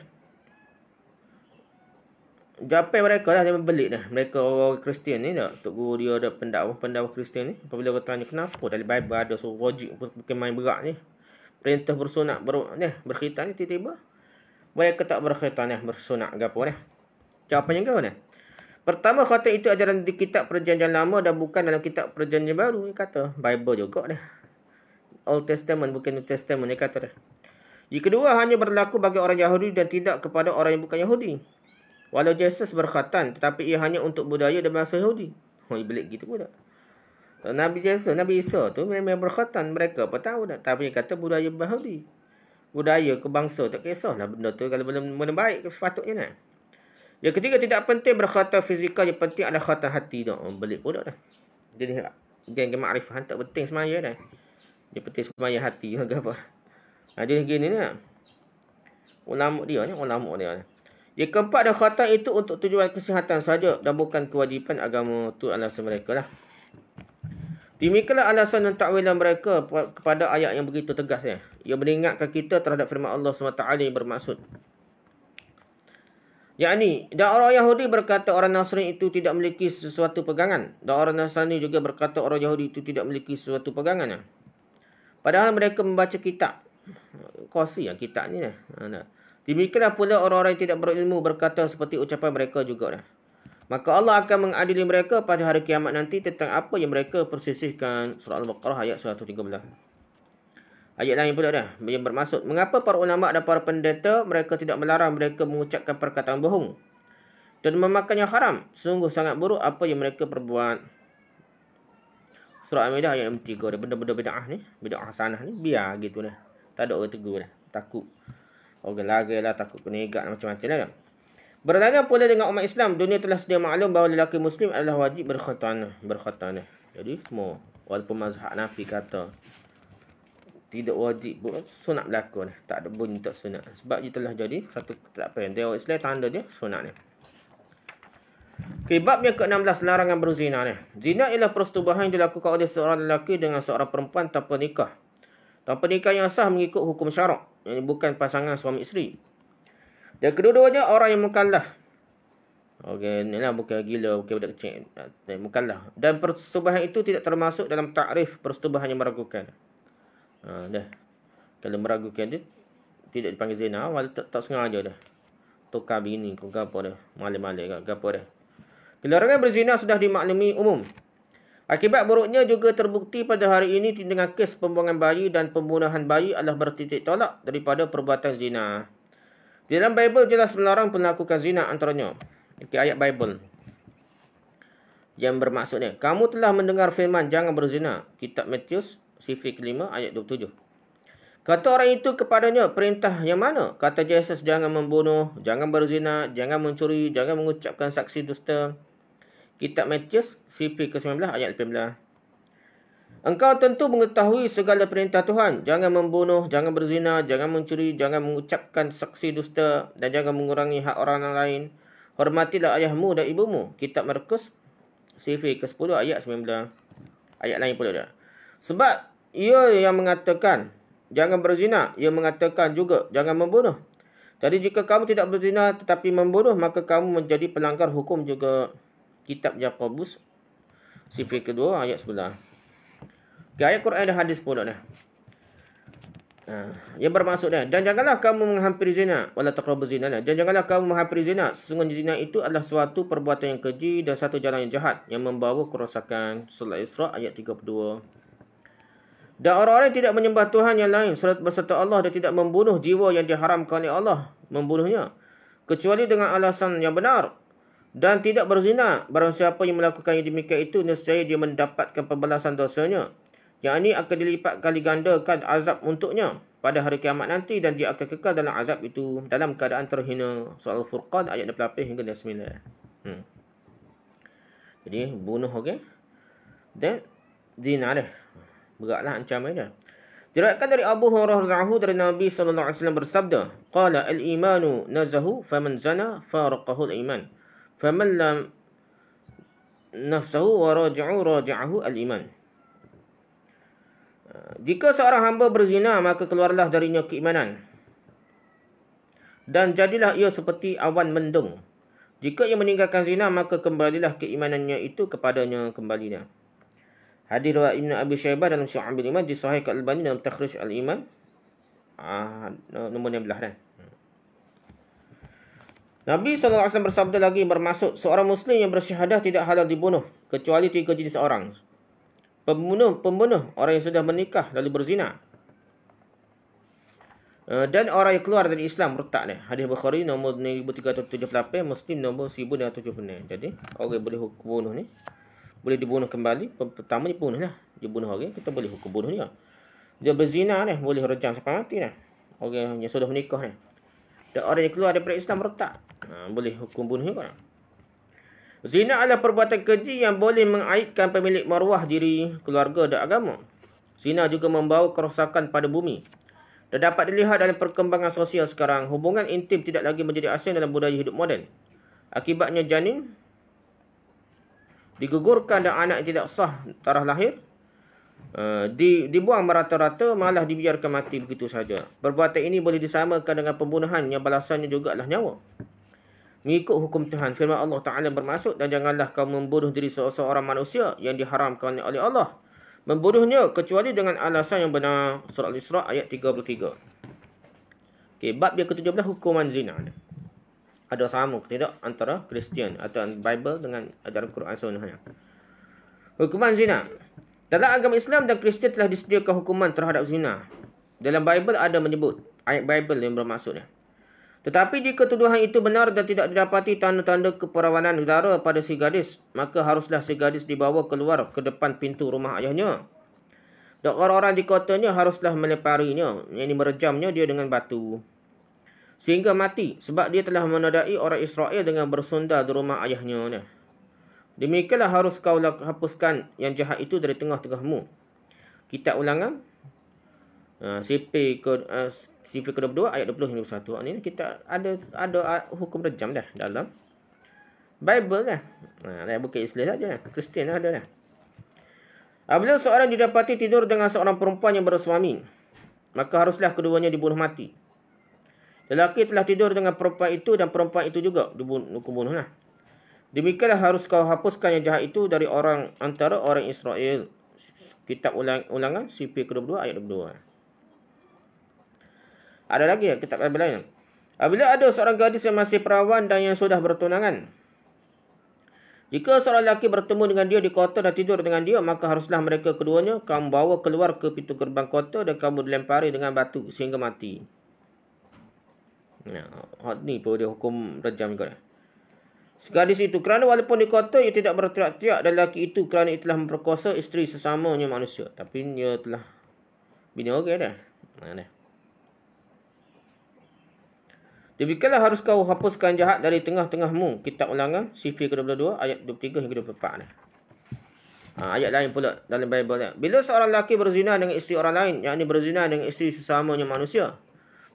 Jawapan mereka lah dia belik dah. Mereka orang Kristian ni dah. Tok guru dia ada pendakwah Kristian ni. Apabila orang tanya kenapa dari Bible ada suruh wajib bukan main berat ni. Perintah bersunat berkhitan ni tiba-tiba mereka tak berkhitan bersunat ke apa ni. Jawapannya kau ni. Pertama, kata itu ajaran di kitab Perjanjian Lama dan bukan dalam kitab Perjanjian Baru. Dia kata Bible juga dah. Old Testament bukan New Testament, dia kata dah. Yang kedua, hanya berlaku bagi orang Yahudi dan tidak kepada orang yang bukan Yahudi. Walau Yesus berkhatan, tetapi ia hanya untuk budaya dan bahasa Yahudi. Iblis gitu pun tak. Nabi Isa tu memang berkhatan. Mereka apa tahu tak. Tapi dia kata budaya Yahudi. Budaya ke bangsa, tak kisahlah benda tu. Kalau belum baik, sepatutnya nak. Yang ketiga, tidak penting berkhatan fizikal. Yang penting ada khatan hati tu. Belik pun tak dah. Jadi, dia ma'rifah tak penting semaya dah. Dia penting semaya hati. Dia gini ni lah. Ulama dia ni. Yang keempat, dan khatan itu untuk tujuan kesihatan saja dan bukan kewajipan agama. Itu alasan mereka lah. Demikianlah alasan dan takwilan mereka kepada ayat yang begitu tegas. Ia mengingatkan kita terhadap firman Allah SWT yang bermaksud. Yakni, dan orang Yahudi berkata orang Nasrani itu tidak memiliki sesuatu pegangan. Dan orang Nasrani juga berkata orang Yahudi itu tidak memiliki sesuatu pegangan. Padahal mereka membaca kitab. Kosi yang kitab ni lah. Demikianlah pula orang-orang yang tidak berilmu berkata seperti ucapan mereka juga dah. Maka Allah akan mengadili mereka pada hari kiamat nanti tentang apa yang mereka persisihkan. Surah Al-Baqarah ayat 113. Ayat lain pula dah. Yang bermaksud, mengapa para ulama dan para pendeta mereka tidak melarang mereka mengucapkan perkataan bohong dan memakan yang haram. Sungguh sangat buruk apa yang mereka perbuat. Surah Al-Maidah ayat 3. Benda-benda bid'ah ni, bid'ah hasanah ni, biar gitu dah. Tak ada orang tegur dah. Takut. Orang lari lah, takut penegat macam-macam lah. Berlainan pula dengan umat Islam, dunia telah sedia maklum bahawa lelaki Muslim adalah wajib berkhitanah. Jadi semua, walaupun mazhab Hanafi kata tidak wajib pun, sunat berlaku dah. Tak ada bunyi tak sunat. Sebab dia telah jadi satu ketetapan. Dia orang Islam tanda dia sunat ni. Bab yang ke-16, larangan berzina ni. Zina ialah persetubuhan yang dilakukan oleh seorang lelaki dengan seorang perempuan tanpa nikah. Tanpa nikah yang sah mengikut hukum syarak, yang bukan pasangan suami isteri. Dan kedua-duanya orang yang mukallaf. Okey, ni lah bukan gila, bukan budak kecil. Bukanlah. Dan persetubuhan itu tidak termasuk dalam takrif persetubuhan yang meragukan. Dah. Kalau meragukan dia tidak dipanggil zina, awal tak sengaja dah. Tukar bini kau gapo dah. Malam-malam gapo dah. Kelarangan berzina sudah dimaklumi umum. Akibat buruknya juga terbukti pada hari ini dengan kes pembuangan bayi dan pembunuhan bayi adalah bertitik tolak daripada perbuatan zina. Di dalam Bible jelas melarang melakukan zina antaranya. Okey, ayat Bible yang bermaksudnya, kamu telah mendengar firman jangan berzina. Kitab Matius sifat 5 ayat 27. Kata orang itu kepadanya, perintah yang mana? Kata Yesus, jangan membunuh, jangan berzina, jangan mencuri, jangan mengucapkan saksi dusta. Kitab Matius sifat ke-19 ayat 18. Engkau tentu mengetahui segala perintah Tuhan. Jangan membunuh, jangan berzina, jangan mencuri, jangan mengucapkan saksi dusta dan jangan mengurangi hak orang lain. Hormatilah ayahmu dan ibumu. Kitab Markus sifat ke-10 ayat 19. Ayat lain pula dah. Sebab ia yang mengatakan jangan berzina, ia mengatakan juga jangan membunuh. Jadi jika kamu tidak berzina tetapi membunuh, maka kamu menjadi pelanggar hukum juga. Kitab Yakobus sifat kedua ayat 11. Ayat Quran dan hadis pula dah. Yang bermaksud dah, dan janganlah kamu menghampiri zina, wala taqrabu zina. Dan janganlah kamu menghampiri zina, sesungguhnya zina itu adalah suatu perbuatan yang keji dan satu jalan yang jahat yang membawa kerosakan. Surah Isra ayat 32. Dan orang-orang yang tidak menyembah Tuhan yang lain berserta Allah dan tidak membunuh jiwa yang diharamkan oleh Allah membunuhnya kecuali dengan alasan yang benar, dan tidak berzina. Barang siapa yang melakukan yang demikian itu, nescaya dia mendapatkan pembalasan dosanya, yang ini akan dilipat kali gandakan azab untuknya pada hari kiamat nanti, dan dia akan kekal dalam azab itu dalam keadaan terhina. Surah Al-Furqan ayat 28 hingga 29. Jadi bunuh, okey, dan zina dah. Beratlah ancaman dia. Diriwayatkan dari Abu Hurairah radhiyallahu dari Nabi sallallahu alaihi wasallam bersabda, qala al-imanu nazahu faman zana faraqahu al-iman, faman lam nafsahu wa raja'ahu al-iman. Jika seorang hamba berzina, maka keluarlah darinya keimanan, dan jadilah ia seperti awan mendung. Jika ia meninggalkan zina, maka kembalilah keimanannya itu kepadanya kembalinya. Hadis riwayat Ibn Abi Syaibah dalam Syu'abul Iman, disahihkan Al-Albani dalam Takhrij Al-Iman nombor 16 dah. Nabi SAW bersabda lagi bermaksud, seorang Muslim yang bersyahadah tidak halal dibunuh kecuali 3 jenis orang. Pembunuh, orang yang sudah menikah lalu berzina, dan orang yang keluar dari Islam, murtad ni. Hadis Bukhari nombor 1378, Muslim nombor 1276. Jadi orang boleh hukum bunuh ni, boleh dibunuh kembali. Pertama dia bunuh lah, dia bunuh orang, kita boleh hukum bunuh dia. Dia berzina ni, boleh rejam sampai mati lah. Orang yang sudah menikah ni, dan orang yang keluar daripada Islam, murtad, boleh hukum bunuh juga. Zina adalah perbuatan keji yang boleh mengaibkan pemilik maruah diri, keluarga dan agama. Zina juga membawa kerosakan pada bumi. Dan dapat dilihat dalam perkembangan sosial sekarang, hubungan intim tidak lagi menjadi asing dalam budaya hidup moden. Akibatnya janin digugurkan dan anak yang tidak sah tarikh lahir dibuang merata-rata, malah dibiarkan mati begitu saja. Perbuatan ini boleh disamakan dengan pembunuhan yang balasannya juga adalah nyawa. Mengikut hukum Tuhan, firman Allah Ta'ala bermaksud, dan janganlah kamu membunuh diri seorang manusia yang diharamkan oleh Allah membunuhnya kecuali dengan alasan yang benar. Surah Al-Isra ayat 33. Okey, bab yang ke-17, hukuman zina. Ada sama ke tidak antara Kristian atau Bible dengan ajaran Quran Sunnah? Hukuman zina. Dalam agama Islam dan Kristian telah disediakan hukuman terhadap zina. Dalam Bible ada menyebut, ayat Bible yang bermaksudnya. Tetapi jika tuduhan itu benar dan tidak didapati tanda-tanda keperawanan negara pada si gadis, maka haruslah si gadis dibawa keluar ke depan pintu rumah ayahnya. Dan orang-orang di kotanya haruslah meleparinya, yakni merejamnya dia dengan batu, sehingga mati, sebab dia telah menodai orang Israel dengan bersundal di rumah ayahnya. Demikianlah harus kau hapuskan yang jahat itu dari tengah-tengahmu. Kitab Ulangan CP ke-22 ayat 20 hingga 21. Ini kita ada hukum rejam dah dalam Bible dah. Bukan Islam saja, Kristian ada dah. Apabila seorang didapati tidur dengan seorang perempuan yang bersuami, maka haruslah keduanya dibunuh mati. Lelaki telah tidur dengan perempuan itu dan perempuan itu juga dibunuh, hukum bunuh lah. Demikianlah harus kau hapuskan yang jahat itu dari antara orang Israel. Kitab Ulangan CP ke-22 ayat 22. Ada lagi ya kitab Bible lain. Apabila ada seorang gadis yang masih perawan dan yang sudah bertunangan, jika seorang lelaki bertemu dengan dia di kota dan tidur dengan dia, maka haruslah mereka keduanya kamu bawa keluar ke pintu gerbang kota dan kamu dilempari dengan batu sehingga mati. Nah, ni pun dia hukum rejam juga. Gadis itu kerana walaupun di kota ia tidak berteriak-teriak dan lelaki itu kerana ia telah memperkosa isteri sesamanya manusia. Tapi ia telah bini orang dah. Nah. Demikianlah harus kau hapuskan jahat dari tengah-tengahmu. Kitab Ulangan CP ke-22 ayat 23 hingga 24 dah. Ayat lain pula dalam Bible. Bila seorang lelaki berzina dengan isteri orang lain, yakni berzina dengan isteri sesamanya manusia,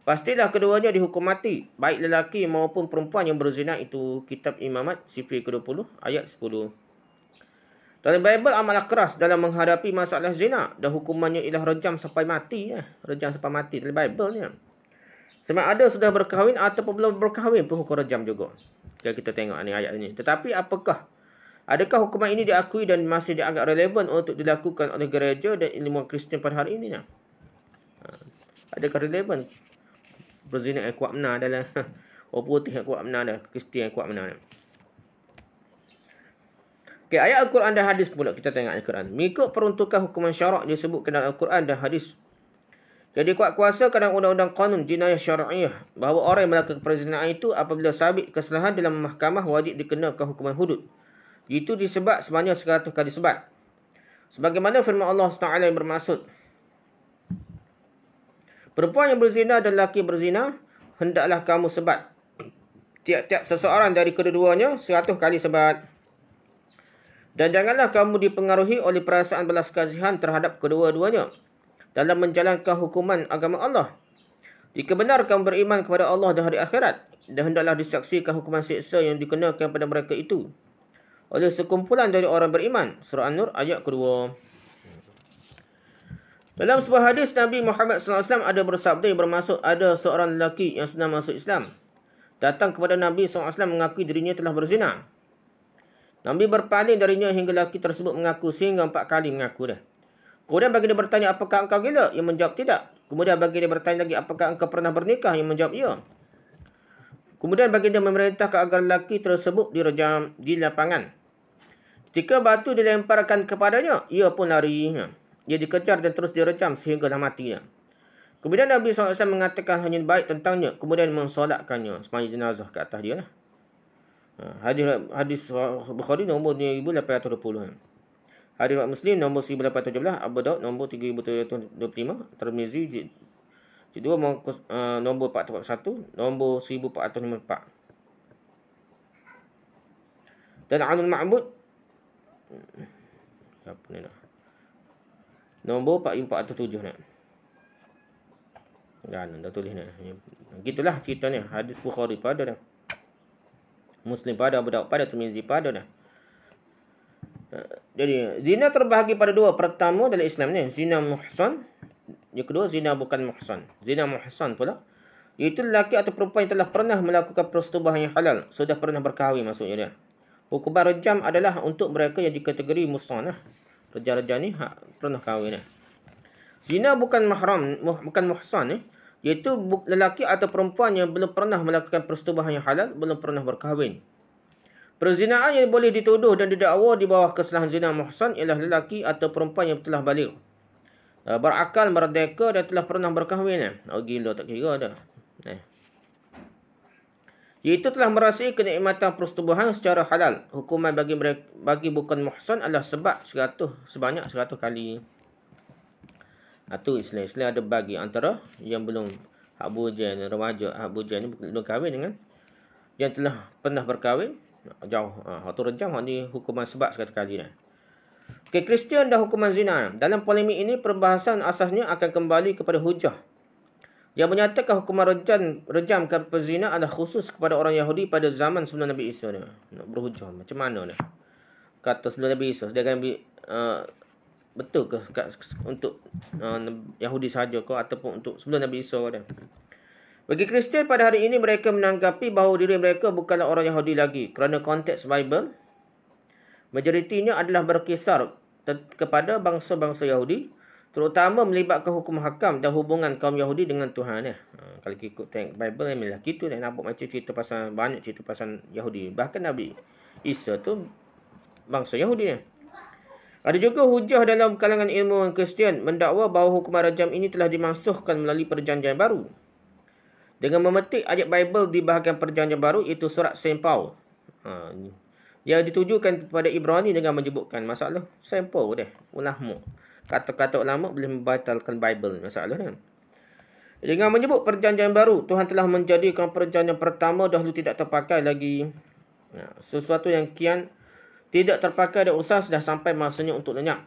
pastilah keduanya dihukum mati, baik lelaki maupun perempuan yang berzina itu. Kitab Imamat CP ke-20 ayat 10. Dalam Bible amatlah keras dalam menghadapi masalah zina dan hukumannya ialah rejam sampai mati. Rejam sampai mati dalam Bible ni. Sama ada sudah berkahwin ataupun belum berkahwin pun hukum rejam juga. Jadi kita tengok ni ayat ini. Tetapi adakah hukuman ini diakui dan masih dianggap relevan untuk dilakukan oleh gereja dan ilmuwan Kristian pada hari ini? Adakah relevan? Berzina yang kuat benar adalah orang putih yang kuat benar adalah Kristian yang kuat benar. Okay, ayat Al-Quran dan hadis pula kita tengok Al-Quran. Mengikut peruntukan hukuman syarak disebutkan dalam Al-Quran dan hadis. Jadi kuat kuasa kadang undang-undang kanun jinayah syar'iyah bahawa orang yang melakukan perzinaan itu apabila sabit kesalahan dalam mahkamah wajib dikenakan hukuman hudud. Itu disebab sebanyak 100 kali sebat. Sebagaimana firman Allah SWT yang bermaksud, perempuan yang berzina dan lelaki berzina, hendaklah kamu sebat tiap-tiap seseorang dari kedua-duanya 100 kali sebat. Dan janganlah kamu dipengaruhi oleh perasaan belas kasihan terhadap kedua-duanya dalam menjalankan hukuman agama Allah. Jika benar kamu beriman kepada Allah dan hari akhirat, dan hendaklah disaksikan hukuman siksa yang dikenakan pada mereka itu oleh sekumpulan dari orang beriman. Surah An-Nur ayat kedua. Dalam sebuah hadis Nabi Muhammad SAW ada bersabda yang bermaksud ada seorang lelaki yang sedang masuk Islam datang kepada Nabi SAW mengakui dirinya telah berzina. Nabi berpaling darinya hingga lelaki tersebut mengaku sehingga 4 kali mengaku dah. Kemudian bagi dia bertanya, apakah engkau gila? Yang menjawab tidak. Kemudian bagi dia bertanya lagi, apakah engkau pernah bernikah? Yang menjawab ya. Kemudian bagi dia memerintahkan agar lelaki tersebut direjam di lapangan. Ketika batu dilemparkan kepadanya, ia pun lari. Ia dikejar dan terus direjam sehinggalah mati. Kemudian Nabi SAW mengatakan hanya baik tentangnya. Kemudian mensolatkannya sepanjang jenazah ke atas dia. Hadis Bukhari nombor 2820. Hadis Muslim nombor 1817, Abu Daud nombor 3725, Tirmizi jilid 2 nombor 441, nombor 1454. Dan Anul Ma'bud apa ni dah? Nombor 4407 nak. Jangan dah tulis nak. Gitulah ceritanya. Hadis Bukhari pada dah. Muslim pada, Abu Daud pada, Tirmizi pada dah. Jadi zina terbahagi pada dua. Pertama dalam Islam ni zina muhsan, yang kedua zina bukan muhsan. Zina muhsan pula iaitu lelaki atau perempuan yang telah pernah melakukan persetubuhan yang halal, sudah pernah berkahwin maksudnya dia. Hukuman rejam adalah untuk mereka yang dikategori muhsan lah. Rejam-rejam ni pernah kahwin lah. Zina bukan mahram, bukan muhsan iaitu lelaki atau perempuan yang belum pernah melakukan persetubuhan yang halal, belum pernah berkahwin. Perzinaan yang boleh dituduh dan didakwa di bawah kesalahan zina muhsan ialah lelaki atau perempuan yang telah baligh, berakal, merdeka dan telah pernah berkahwin. Oh gila tak kira dah. Iaitu telah merasai kenikmatan persetubuhan secara halal. Hukuman bagi bukan muhsan adalah sebanyak 100 kali. Itu Islam ada bagi antara yang belum hak bujan, remaja, hak bujan ni belum kahwin dengan yang telah pernah berkahwin. Jauh. Itu rejam, ni hukuman sebab 100 kali dah. Okay, Kristian dan hukuman zina. Dalam polemik ini perbahasan asasnya akan kembali kepada hujah yang menyatakan hukuman rejam perzina adalah khusus kepada orang Yahudi pada zaman sebelum Nabi Isa ni. Nak berhujah macam mana dah? Kata sebelum Nabi Isa, dia akan betul ke untuk Yahudi sahaja ke ataupun untuk sebelum Nabi Isa dah? Bagi Kristian pada hari ini, mereka menanggapi bahawa diri mereka bukanlah orang Yahudi lagi kerana konteks Bible majoritinya adalah berkisar kepada bangsa-bangsa Yahudi, terutama melibatkan hukum hakam dan hubungan kaum Yahudi dengan Tuhan. Kalau ikut tengok Bible, memanglah gitu. Nampak macam cerita pasal, banyak cerita pasal Yahudi. Bahkan Nabi Isa tu bangsa Yahudi. Ada juga hujah dalam kalangan ilmuwan Kristian mendakwa bahawa hukuman rajam ini telah dimansuhkan melalui perjanjian baru. Dengan memetik ayat Bible di bahagian perjanjian baru, iaitu surat Saint Paul. Dia ditujukan kepada Ibrani dengan menyebutkan masalah Saint Paul deh, ulama. Kata-kata ulama boleh membatalkan Bible, masalah kan. Dengan menyebut perjanjian baru, Tuhan telah menjadikan perjanjian pertama dahulu tidak terpakai lagi. Sesuatu yang kian tidak terpakai dan usah sudah sampai masanya untuk lenyap.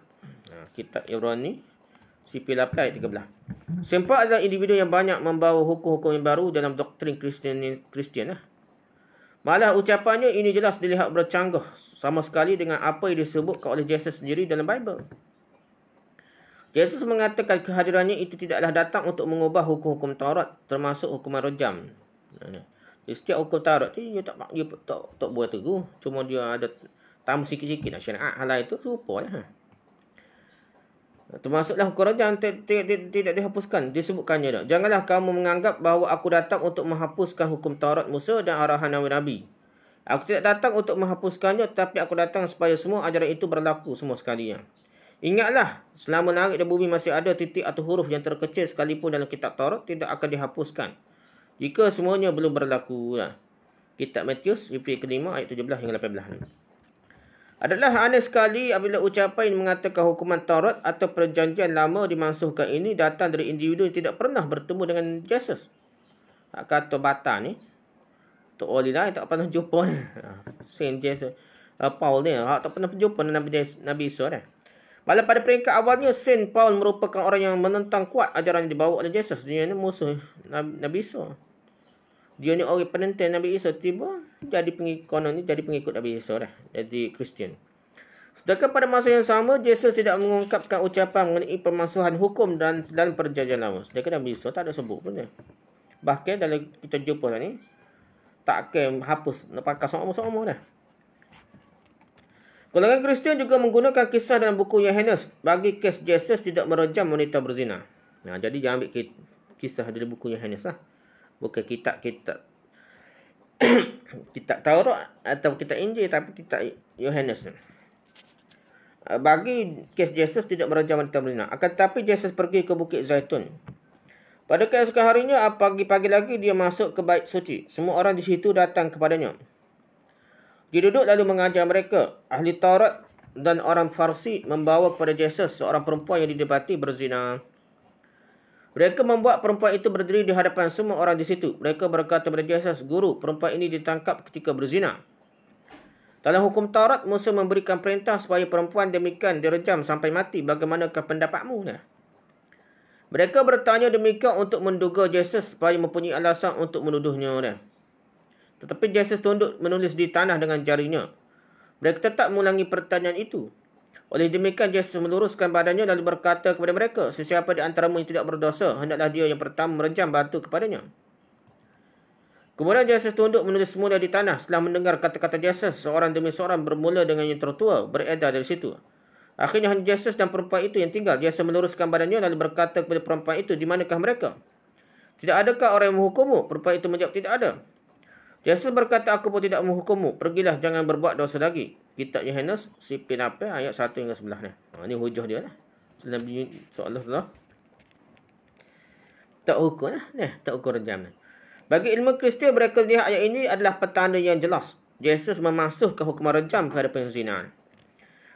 Kitab Ibrani sipil 8 ayat 13. Saint Paul adalah individu yang banyak membawa hukum-hukum yang baru dalam doktrin Kristian. Malah ucapannya ini jelas dilihat bercanggah sama sekali dengan apa yang disebutkan oleh Jesus sendiri dalam Bible. Jesus mengatakan kehadirannya itu tidaklah datang untuk mengubah hukum-hukum Taurat, termasuk hukuman rajam. Setiap hukum Taurat tu dia tak buat teguh, cuma dia ada tambah sikit-sikit syariat halal itu serupa lah. Termasuklah hukum rajam tidak dihapuskan. Disebutkannya dah, janganlah kamu menganggap bahawa aku datang untuk menghapuskan hukum Taurat Musa dan arahan Nabi-Nabi. Aku tidak datang untuk menghapuskannya, tapi aku datang supaya semua ajaran itu berlaku semua sekalian. Ingatlah, selama langit dan bumi masih ada titik atau huruf yang terkecil sekalipun dalam kitab Taurat tidak akan dihapuskan jika semuanya belum berlaku. Kitab Matius, Episode ke-5 ayat 17 hingga 18. Adalah aneh sekali apabila ucapan yang mengatakan hukuman Taurat atau perjanjian lama dimansuhkan ini datang dari individu yang tidak pernah bertemu dengan Jesus. Kata Bata ni, Tok Wali lah tak pernah jumpa ni. Saint Jesus, Paul ni, tak pernah jumpa dengan Nabi Isa ni. Malah pada peringkat awalnya, Saint Paul merupakan orang yang menentang kuat ajaran yang dibawa oleh Jesus. Dia ni musuh Nabi Isa. Dia ni orang penentang Nabi Isa, tiba jadi pengikut Nabi Isa dah, jadi Kristian. Sedangkan pada masa yang sama, Jesus tidak mengungkapkan ucapan mengenai pemansuhan hukum dan dalam perjanjian lama. Sedangkan Nabi Isa tak ada sebut pun dia. Bahkan dalam kita jumpa ni, tak akan hapus, nak pakai sama-sama dah. Golongan Kristian juga menggunakan kisah dalam buku Yohanes bagi kes Jesus tidak merejam wanita berzina. Jadi jangan ambil kisah dari buku Yohanes lah. Bukan kitab-kitab kitab Taurat atau kitab Injil, tapi kitab Yohanes. Bagi kes Jesus tidak merajam wanita berzina. Akan tetapi Jesus pergi ke Bukit Zaitun. Pada keesokan harinya, pagi-pagi lagi dia masuk ke bait suci. Semua orang di situ datang kepadanya. Dia duduk lalu mengajar mereka. Ahli Taurat dan orang Farsi membawa kepada Jesus seorang perempuan yang didapati berzina. Mereka membuat perempuan itu berdiri di hadapan semua orang di situ. Mereka berkata kepada Jesus, Guru, perempuan ini ditangkap ketika berzina. Dalam hukum Taurat, Musa memberikan perintah supaya perempuan demikian direjam sampai mati. Bagaimanakah pendapatmu? Mereka bertanya demikian untuk menduga Jesus supaya mempunyai alasan untuk menuduhnya. Tetapi Jesus tunduk menulis di tanah dengan jarinya. Mereka tetap mengulangi pertanyaan itu. Oleh demikian, Jesus meluruskan badannya lalu berkata kepada mereka, sesiapa di antaramu yang tidak berdosa, hendaklah dia yang pertama merejam batu kepadanya. Kemudian Jesus tunduk menulis semula di tanah. Setelah mendengar kata-kata Jesus, seorang demi seorang bermula dengan yang tertua beredar dari situ. Akhirnya hanya Jesus dan perempuan itu yang tinggal. Jesus meluruskan badannya lalu berkata kepada perempuan itu, di manakah mereka? Tidak adakah orang yang menghukummu? Perempuan itu menjawab, tidak ada. Jesus berkata, aku pun tidak menghukummu. Pergilah, jangan berbuat dosa lagi. Kitab Yohanes, sipil 8 ayat 1 hingga 11. Ini hujah dia lah. Nabi SAW tak hukum lah. Tak hukum rejam. Bagi ilmu Kristian, mereka lihat ayat ini adalah petanda yang jelas. Jesus memansuhkan hukuman rejam kepada penzina.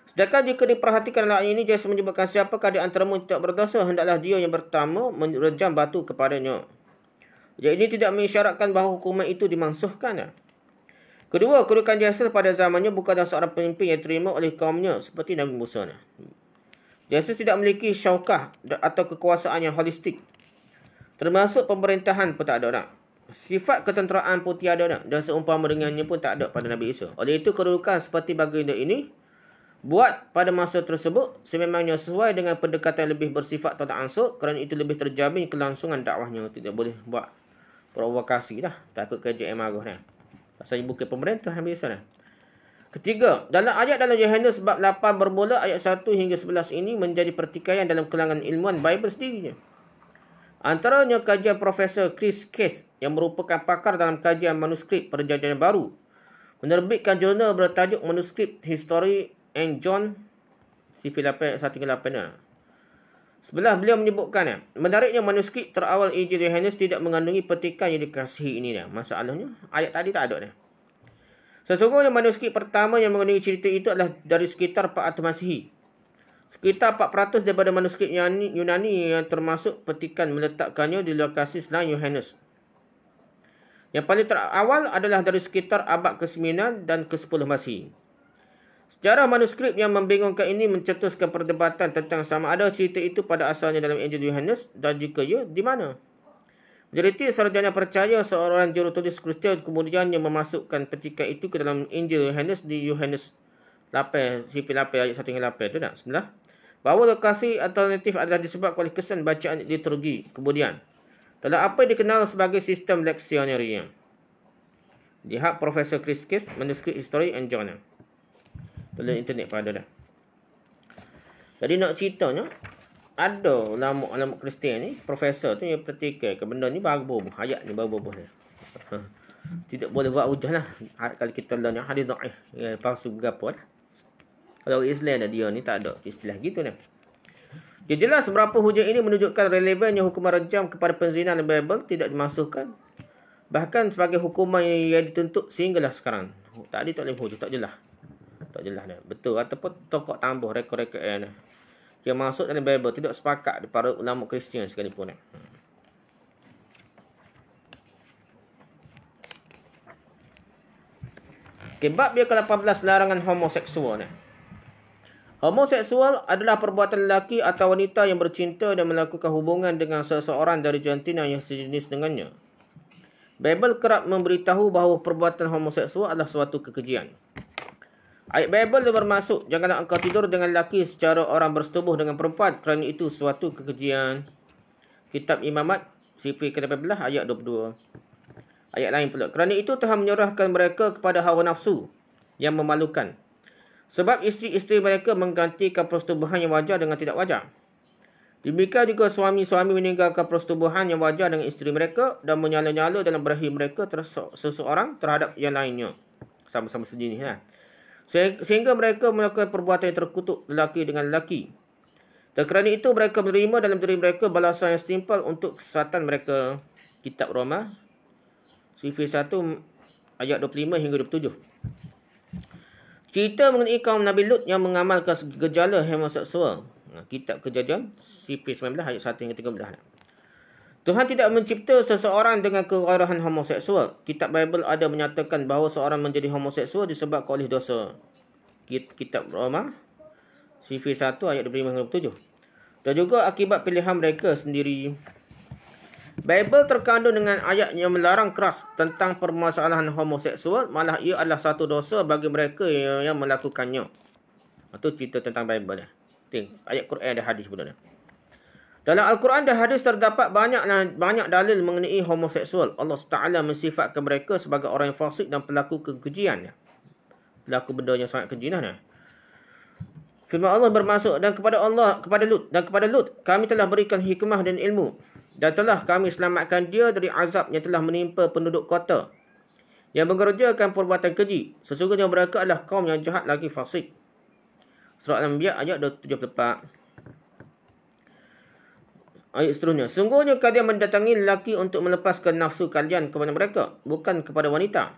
Sedangkan jika diperhatikan dalam ayat ini, Jesus menyebutkan siapakah di antaramu yang tidak berdosa, hendaklah dia yang pertama merejam batu kepadanya. Jadi ini tidak mengisyaratkan bahawa hukuman itu dimansuhkan. Kedua, kedudukan Jesus pada zamannya bukanlah seorang pemimpin yang terima oleh kaumnya seperti Nabi Musa. Jesus tidak memiliki syaukah atau kekuasaan yang holistik. Termasuk pemerintahan pun tak ada. Sifat ketenteraan pun tiada. Dan seumpama dengannya pun tak ada pada Nabi Isa. Oleh itu, kedudukan seperti baginda ini buat pada masa tersebut sememangnya sesuai dengan pendekatan lebih bersifat tolak ansur, kerana itu lebih terjamin kelangsungan dakwahnya. Tidak boleh buat Provokasi dah. Takut KJM marah dah. Pasal bukan pemerintah yang biasa dah. Ketiga, dalam Yohanes bab 8 bermula ayat 1 hingga 11 ini menjadi pertikaian dalam kalangan ilmuwan Bible sendirinya. Antaranya kajian Profesor Chris Case yang merupakan pakar dalam kajian manuskrip Perjanjian Baru menerbitkan jurnal bertajuk Manuscript History and John CP8 Sebelah beliau menyebutkan, menariknya manuskrip terawal Injil Yohanes tidak mengandungi petikan yang dikasihi ini. Masalahnya, ayat tadi tak ada. Sesungguhnya manuskrip pertama yang mengandungi cerita itu adalah dari sekitar 400 Masihi. Sekitar 4% daripada manuskrip Yunani yang termasuk petikan meletakkannya di lokasi selain Yohanes. Yang paling terawal adalah dari sekitar abad ke-9 dan ke-10 Masihi. Sejarah manuskrip yang membingungkan ini mencetuskan perdebatan tentang sama ada cerita itu pada asalnya dalam Injil Yohanes dan jika ya, di mana. Majoriti sarjana percaya seorang jurutulis Kristian kemudiannya memasukkan petikan itu ke dalam Injil Yohanes di Yohanes 8, CP8 ayat 1 hingga 8 itu tak? Sebelah. Bahawa lokasi alternatif adalah disebabkan oleh kesan bacaan liturgi kemudian. Dalam apa yang dikenal sebagai sistem leksionerinya. Lihat Profesor Chris Case, Manuscript History and John. Dalam internet pada dah. Jadi nak ceritanya, ada ulama Kristian ni, profesor tu yang pertikaikan benda ni baru ayat ni baru ni. Tidak boleh buat hujah lah. Kalau kita learn yang hadis dhaif, palsu berapa lah. Kalau Islam dia ni tak ada istilah gitu ni. Dia jelas berapa hujah ini menunjukkan relevannya hukuman rejam kepada penzina dalam Bible tidak dimasukkan. Bahkan sebagai hukuman yang dituntut sehinggalah sekarang. Tadi tak boleh hujah, tak jelas. Tak jelas dah. Betul ataupun tokoh tambah rekod-rekod ni. Yang masuk dalam Bible tidak sepakat para ulama Kristian sekalipun. Okay, bab dia ke-18 larangan homoseksual ni. Homoseksual adalah perbuatan lelaki atau wanita yang bercinta dan melakukan hubungan dengan seseorang dari jantina yang sejenis dengannya. Bible kerap memberitahu bahawa perbuatan homoseksual adalah suatu kekejian. Ayat Bible bermaksud, janganlah engkau tidur dengan lelaki secara orang bersetubuh dengan perempuan kerana itu suatu kekejian. Kitab Imamat, CP ke-18 ayat 22. Ayat lain pula, kerana itu Tuhan menyerahkan mereka kepada hawa nafsu yang memalukan. Sebab isteri-isteri mereka menggantikan persetubuhan yang wajar dengan tidak wajar. Demikian juga suami-suami meninggalkan persetubuhan yang wajar dengan isteri mereka dan menyala-nyala dalam berahi mereka seseorang terhadap yang lainnya. Sama-sama sejenis lah. Sehingga mereka melakukan perbuatan yang terkutuk lelaki dengan lelaki. Dan kerana itu mereka menerima dalam diri mereka balasan yang setimpal untuk kesesatan mereka. Kitab Roma, CV 1 ayat 25 hingga 27. Cerita mengenai kaum Nabi Lut yang mengamalkan gejala homoseksual. Kitab Kejadian, CV 19 ayat 1 hingga 13. Tuhan tidak mencipta seseorang dengan kegairahan homoseksual. Kitab Bible ada menyatakan bahawa seorang menjadi homoseksual disebabkan oleh dosa. Kitab Roma, CV 1 ayat 25-27. Dan juga akibat pilihan mereka sendiri. Bible terkandung dengan ayat yang melarang keras tentang permasalahan homoseksual. Malah ia adalah satu dosa bagi mereka yang melakukannya. Itu cerita tentang Bible. Ayat Quran dan hadis sebenarnya. Dalam Al-Quran dan hadis terdapat banyak dalil mengenai homoseksual. Allah Taala mensifatkan mereka sebagai orang yang fasik dan pelaku kekejian. Pelaku benda yang sangat keji. Firman Allah bermaksud dan kepada Lut kami telah berikan hikmah dan ilmu dan telah kami selamatkan dia dari azab yang telah menimpa penduduk kota yang mengerjakan perbuatan keji. Sesungguhnya mereka adalah kaum yang jahat lagi fasik. Surah Al-Anbiya ayat 74. Ayat seterusnya. Sungguhnya kalian mendatangi lelaki untuk melepaskan nafsu kalian kepada mereka, bukan kepada wanita.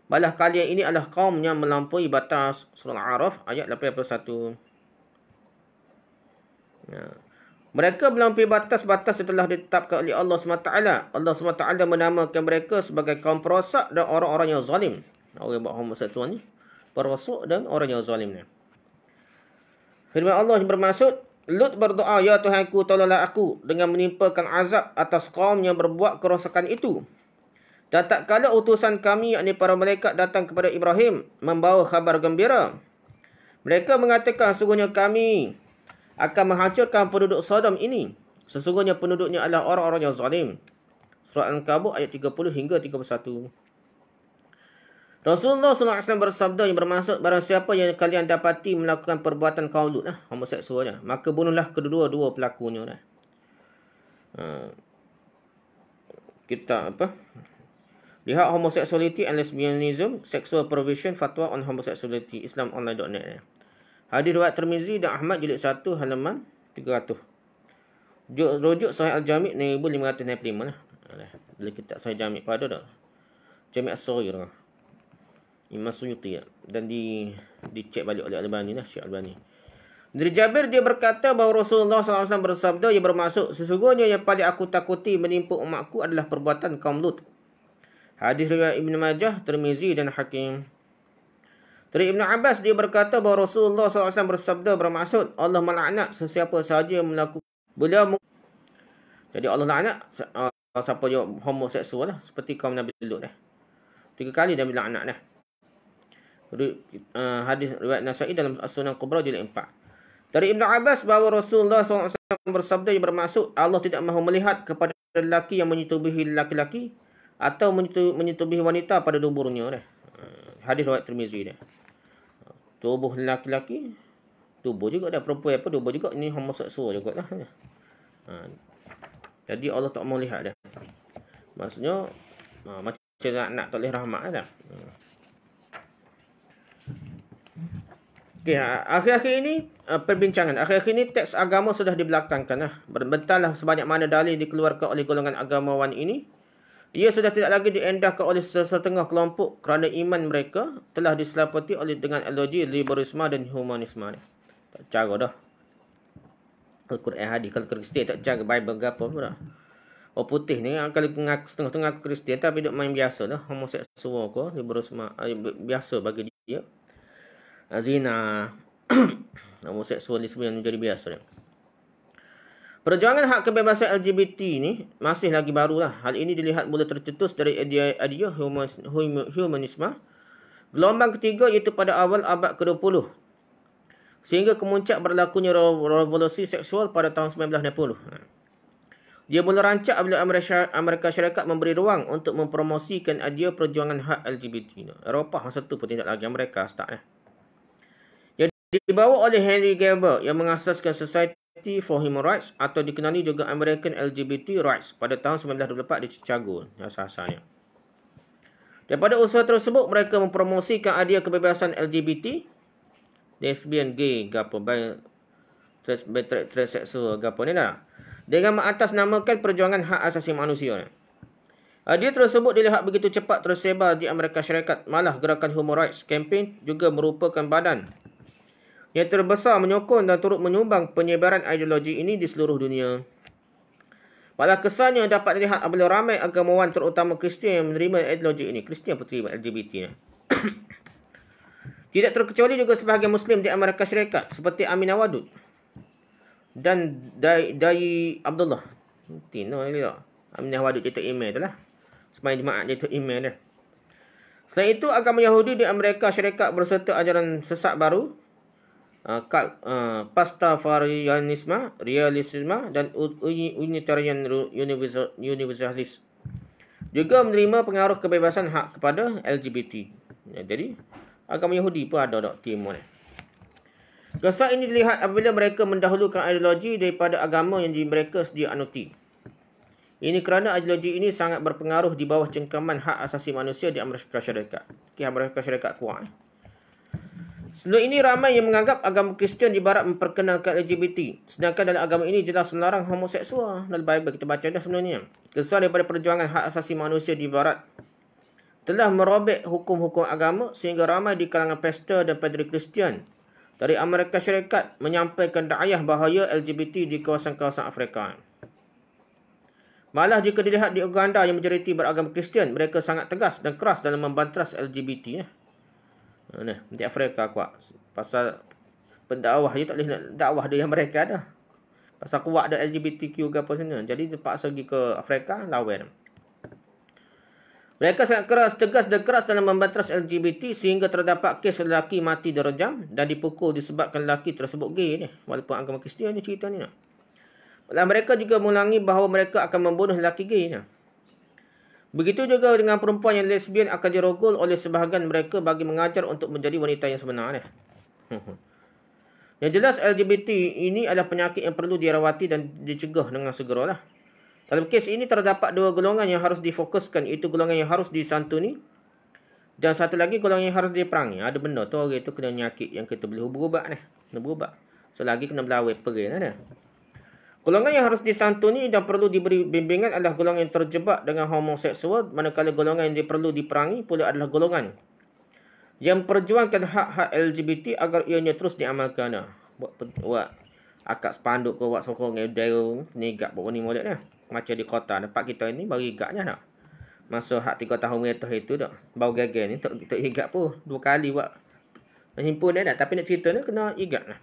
Malah kalian ini adalah kaum yang melampaui batas. Surah Al-A'raf ayat 81. Mereka melampaui batas-batas yang telah ditetapkan oleh Allah SWT. Allah SWT menamakan mereka sebagai kaum perosak dan orang-orang yang zalim. Orang yang buat homoseksual ni perosak dan orang yang zalim ni. Firman Allah bermaksud, Lut berdoa, ya Tuhanku, tolonglah aku dengan menimpakan azab atas kaum yang berbuat kerosakan itu. Dan tak kala utusan kami, yakni para malaikat datang kepada Ibrahim, membawa khabar gembira. Mereka mengatakan, sesungguhnya kami akan menghancurkan penduduk Sodom ini. Sesungguhnya penduduknya adalah orang-orang yang zalim. Surah Al-Ankabut ayat 30 hingga 31. Rasulullah SAW bersabda yang bermaksud barang siapa yang kalian dapati melakukan perbuatan kaulut homoseksualnya, maka bunuhlah kedua-dua pelakunya. Kita lihat Homosexuality and Lesbianism, Sexual Prohibition, Fatwa on Homosexuality, islamonline.net. Hadis riwayat Tirmizi dan Ahmad jilid 1 halaman 300. Rujuk Sahih Al-Jami' 1595 lah. Bila kitab Sahih Jami' pada dah. Jami' As-Saghir Imam Suyuti dan dicek balik oleh Al-Albani lah, Syekh Al-Albani. Dari Jabir dia berkata bahawa Rasulullah SAW bersabda, ia bermaksud sesungguhnya yang paling aku takuti menimpa umatku adalah perbuatan kaum Lut. Hadis riwayat Ibn Majah, Tirmizi dan Hakim. Dari Ibn Abbas dia berkata bahawa Rasulullah SAW bersabda bermaksud Allah melaknat sesiapa sahaja yang melakukan beliau. Jadi Allah laknat siapa yang homoseksual lah, seperti kaum Nabi Lut 3 kali dia laknat dah. Hadis riwayat Nasa'i dalam As-Sunan Kubra jilid 4. Dari Ibn Abbas bahawa Rasulullah SAW bersabda yang bermaksud Allah tidak mahu melihat kepada lelaki yang menyetubuhi lelaki atau menyetubuhi wanita pada duburnya. Hadis riwayat Tirmizi. Tubuh lelaki, tubuh juga dah perempuan tubuh juga, ini homoseksual juga lah. Jadi Allah tak mahu lihat dah. Maksudnya macam nak tak boleh rahmat dah. Okay, akhir-akhir ini perbincangan. Akhir-akhir ini teks agama sudah dibelakangkan. Berbentanglah sebanyak mana dalil dikeluarkan oleh golongan agamawan ini. Ia sudah tidak lagi diendahkan oleh setengah kelompok kerana iman mereka telah diselapati oleh dengan ideologi liberalisme dan humanisme. Tak cara dah. Al-Quran hadis kalau Kristian tak cara Bible ke apa pun dah. Orang putih ni kalau ngaku setengah-setengah aku Kristian tapi duk main biasa dah. Homoseksual ke liberalisme biasa bagi dia. Zina, homoseksualisme yang menjadi biasa. Perjuangan hak kebebasan LGBT ni masih lagi barulah. Hal ini dilihat mula tercetus dari idea humanisme gelombang ketiga iaitu pada awal abad ke-20 sehingga kemuncak berlakunya revolusi seksual pada tahun 1960. Dia mula rancak apabila Amerika Syarikat memberi ruang untuk mempromosikan idea perjuangan hak LGBT. Eropah masa tu pun tidak lagi, Amerika start dibawa oleh Henry Geber yang mengasaskan Society for Human Rights atau dikenali juga American LGBT Rights pada tahun 1924 di Chicago asasnya. Daripada usaha tersebut mereka mempromosikan idea kebebasan LGBT, lesbian, gay, gapo, transseksual, gapo ni dah, dengan mengatasnamakan perjuangan hak asasi manusia. Idea tersebut dilihat begitu cepat tersebar di Amerika Syarikat, malah gerakan Human Rights Campaign juga merupakan badan yang terbesar menyokong dan turut menyumbang penyebaran ideologi ini di seluruh dunia. Malah kesannya dapat dilihat apabila ramai agamawan terutama Kristian yang menerima ideologi ini. Kristian pun terima LGBT. Tidak terkecuali juga sebahagian Muslim di Amerika Syarikat seperti Aminah Wadud dan Dai Abdullah. Aminah Wadud jatuh email tu lah. Sembahyang jemaat jatuh email dia. Selain itu, agama Yahudi di Amerika Syarikat berserta ajaran sesat baru, Pastafarianisme, Realisme dan Unitarian Universalis juga menerima pengaruh kebebasan hak kepada LGBT. Jadi agama Yahudi pun ada timur. Kesan ini dilihat apabila mereka mendahulukan ideologi daripada agama yang mereka sedia anuti. Ini kerana ideologi ini sangat berpengaruh di bawah cengkaman hak asasi manusia di Amerika Syarikat. Amerika Syarikat kuat. Sebelum ini ramai yang menganggap agama Kristian di barat memperkenalkan LGBT. Sedangkan dalam agama ini jelas melarang homoseksual. Dalam Bible kita baca dah sebenarnya. Kesan daripada perjuangan hak asasi manusia di barat telah merobek hukum-hukum agama sehingga ramai di kalangan pastor dan padri Kristian dari Amerika Syarikat menyampaikan da'ayah bahaya LGBT di kawasan-kawasan Afrika. Malah jika dilihat di Uganda yang majoriti beragama Kristian, mereka sangat tegas dan keras dalam membantras LGBT. Di Afrika kuat. Pasal pendakwah dia tak boleh nak dakwah dia yang mereka dah. Pasal kuat ada LGBTQ ke apa sana. Jadi terpaksa pergi ke Afrika lawan. Mereka sangat keras, tegas dan keras dalam membantras LGBT sehingga terdapat kes lelaki mati direjam dan dipukul disebabkan lelaki tersebut gay ni. Walaupun agama Kristian ni cerita ni. Malah mereka juga mengulangi bahawa mereka akan membunuh lelaki gay ni. Begitu juga dengan perempuan yang lesbian akan dirogol oleh sebahagian mereka bagi mengajar untuk menjadi wanita yang sebenar. Yang jelas LGBT ini adalah penyakit yang perlu dirawati dan dicegah dengan segeralah. Dalam kes ini terdapat dua golongan yang harus difokuskan, iaitu golongan yang harus disantuni dan satu lagi golongan yang harus diperangi. Ada benda tu orang itu kena penyakit yang kita boleh berubat ni. Kena berubat. Selagi kena berlawai pergi lah. Golongan yang harus disantuni dan perlu diberi bimbingan adalah golongan yang terjebak dengan homoseksual, manakala golongan yang perlu diperangi pula adalah golongan yang perjuangkan hak-hak LGBT agar ianya terus diamalkan. Buat akak spanduk ke buat sokong ngedeo negak buat ni molek dah. Macam di kota dapat kita ni baru igaknya dah. Masa hak 3 tahun meter itu dah. Bau gagal ni tak igak pun 2 kali buat himpun dah. Tapi nak cerita ni kena igak lah.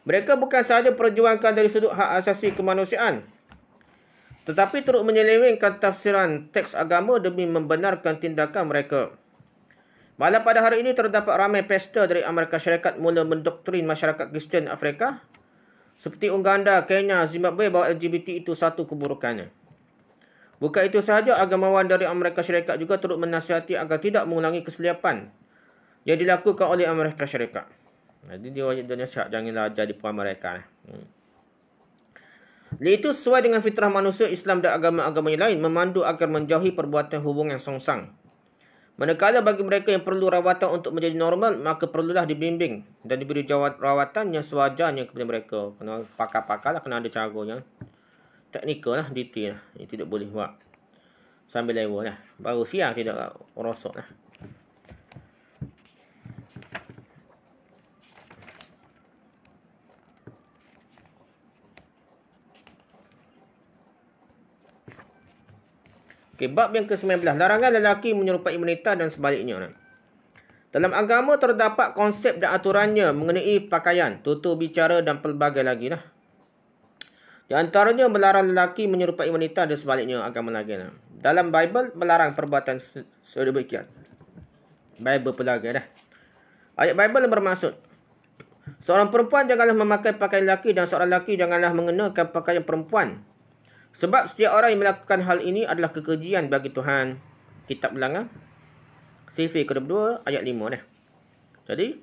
Mereka bukan sahaja perjuangkan dari sudut hak asasi kemanusiaan, tetapi turut menyelewengkan tafsiran teks agama demi membenarkan tindakan mereka. Malah pada hari ini terdapat ramai pesta dari Amerika Syarikat mula mendoktrin masyarakat Kristian Afrika seperti Uganda, Kenya, Zimbabwe bahawa LGBT itu satu keburukannya. Bukan itu sahaja, agamawan dari Amerika Syarikat juga turut menasihati agar tidak mengulangi kesilapan yang dilakukan oleh Amerika Syarikat. Jadi dia nasihat janganlah jadi puan mereka. Itu sesuai dengan fitrah manusia, Islam dan agama-agama yang lain memandu agar menjauhi perbuatan hubungan songsang. Manakala bagi mereka yang perlu rawatan untuk menjadi normal, maka perlulah dibimbing dan diberi rawatan yang sewajarnya kepada mereka. Kena pakar-pakar lah, kena ada caranya. Teknikal lah, detail lah. Ini tidak boleh buat sambil lewa lah. Baru siang tidak rosok lah. Okay, bab yang ke-19. Larangan lelaki menyerupai wanita dan sebaliknya. Dalam agama terdapat konsep dan aturannya mengenai pakaian, tutur bicara dan pelbagai lagi lah. Di antaranya melarang lelaki menyerupai wanita dan sebaliknya agama lagi. Dalam Bible melarang perbuatan sedemikian. Bible pelbagai dah. Ayat Bible bermaksud, seorang perempuan janganlah memakai pakaian lelaki dan seorang lelaki janganlah mengenakan pakaian perempuan. Sebab setiap orang yang melakukan hal ini adalah kekejian bagi Tuhan. Kitab Bilangan Sifir ke-22 ayat 5 dah. Jadi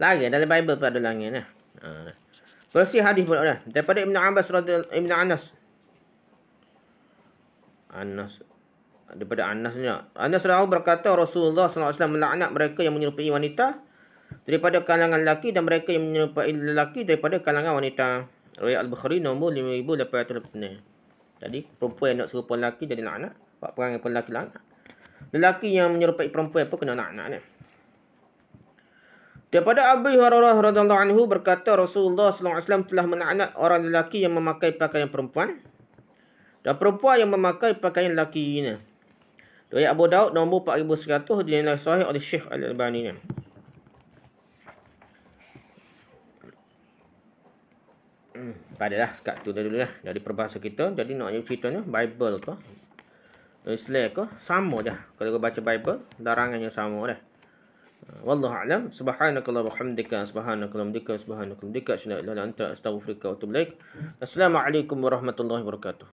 lagi dalam Bible pun ada lagi dah. Versi hadis pun ada. Daripada Ibn Abbas Ibn Anas daripada Anasnya. Anas berkata Rasulullah SAW melaknat mereka yang menyerupai wanita daripada kalangan lelaki dan mereka yang menyerupai lelaki daripada kalangan wanita. Riwayat Al-Bukhari nombor 5886. Jadi perempuan yang nak serupa lelaki jadi laknat. Buat perangai pun lelaki laknat. Lelaki yang menyerupai perempuan pun kena laknat. Daripada Abu Hurairah radhiyallahu anhu berkata Rasulullah SAW telah melaknat orang lelaki yang memakai pakaian perempuan dan perempuan yang memakai pakaian lelaki. Riwayat Abu Daud nombor 4100 dinilai sahih oleh Syekh Al-Albani. Padalah sekat tu dah dulu lah dari perbahasa kita. Jadi nak ceritanya Bible ke Islam ke sama je. Kalau kau baca Bible larangannya sama dah. Wallahu a'lam. Subhanakallah wa hamdika subhanakallah wa bihamdika asyhadu an la ilaha illa anta astaghfiruka wa atubu ilaik. Assalamualaikum warahmatullahi wabarakatuh.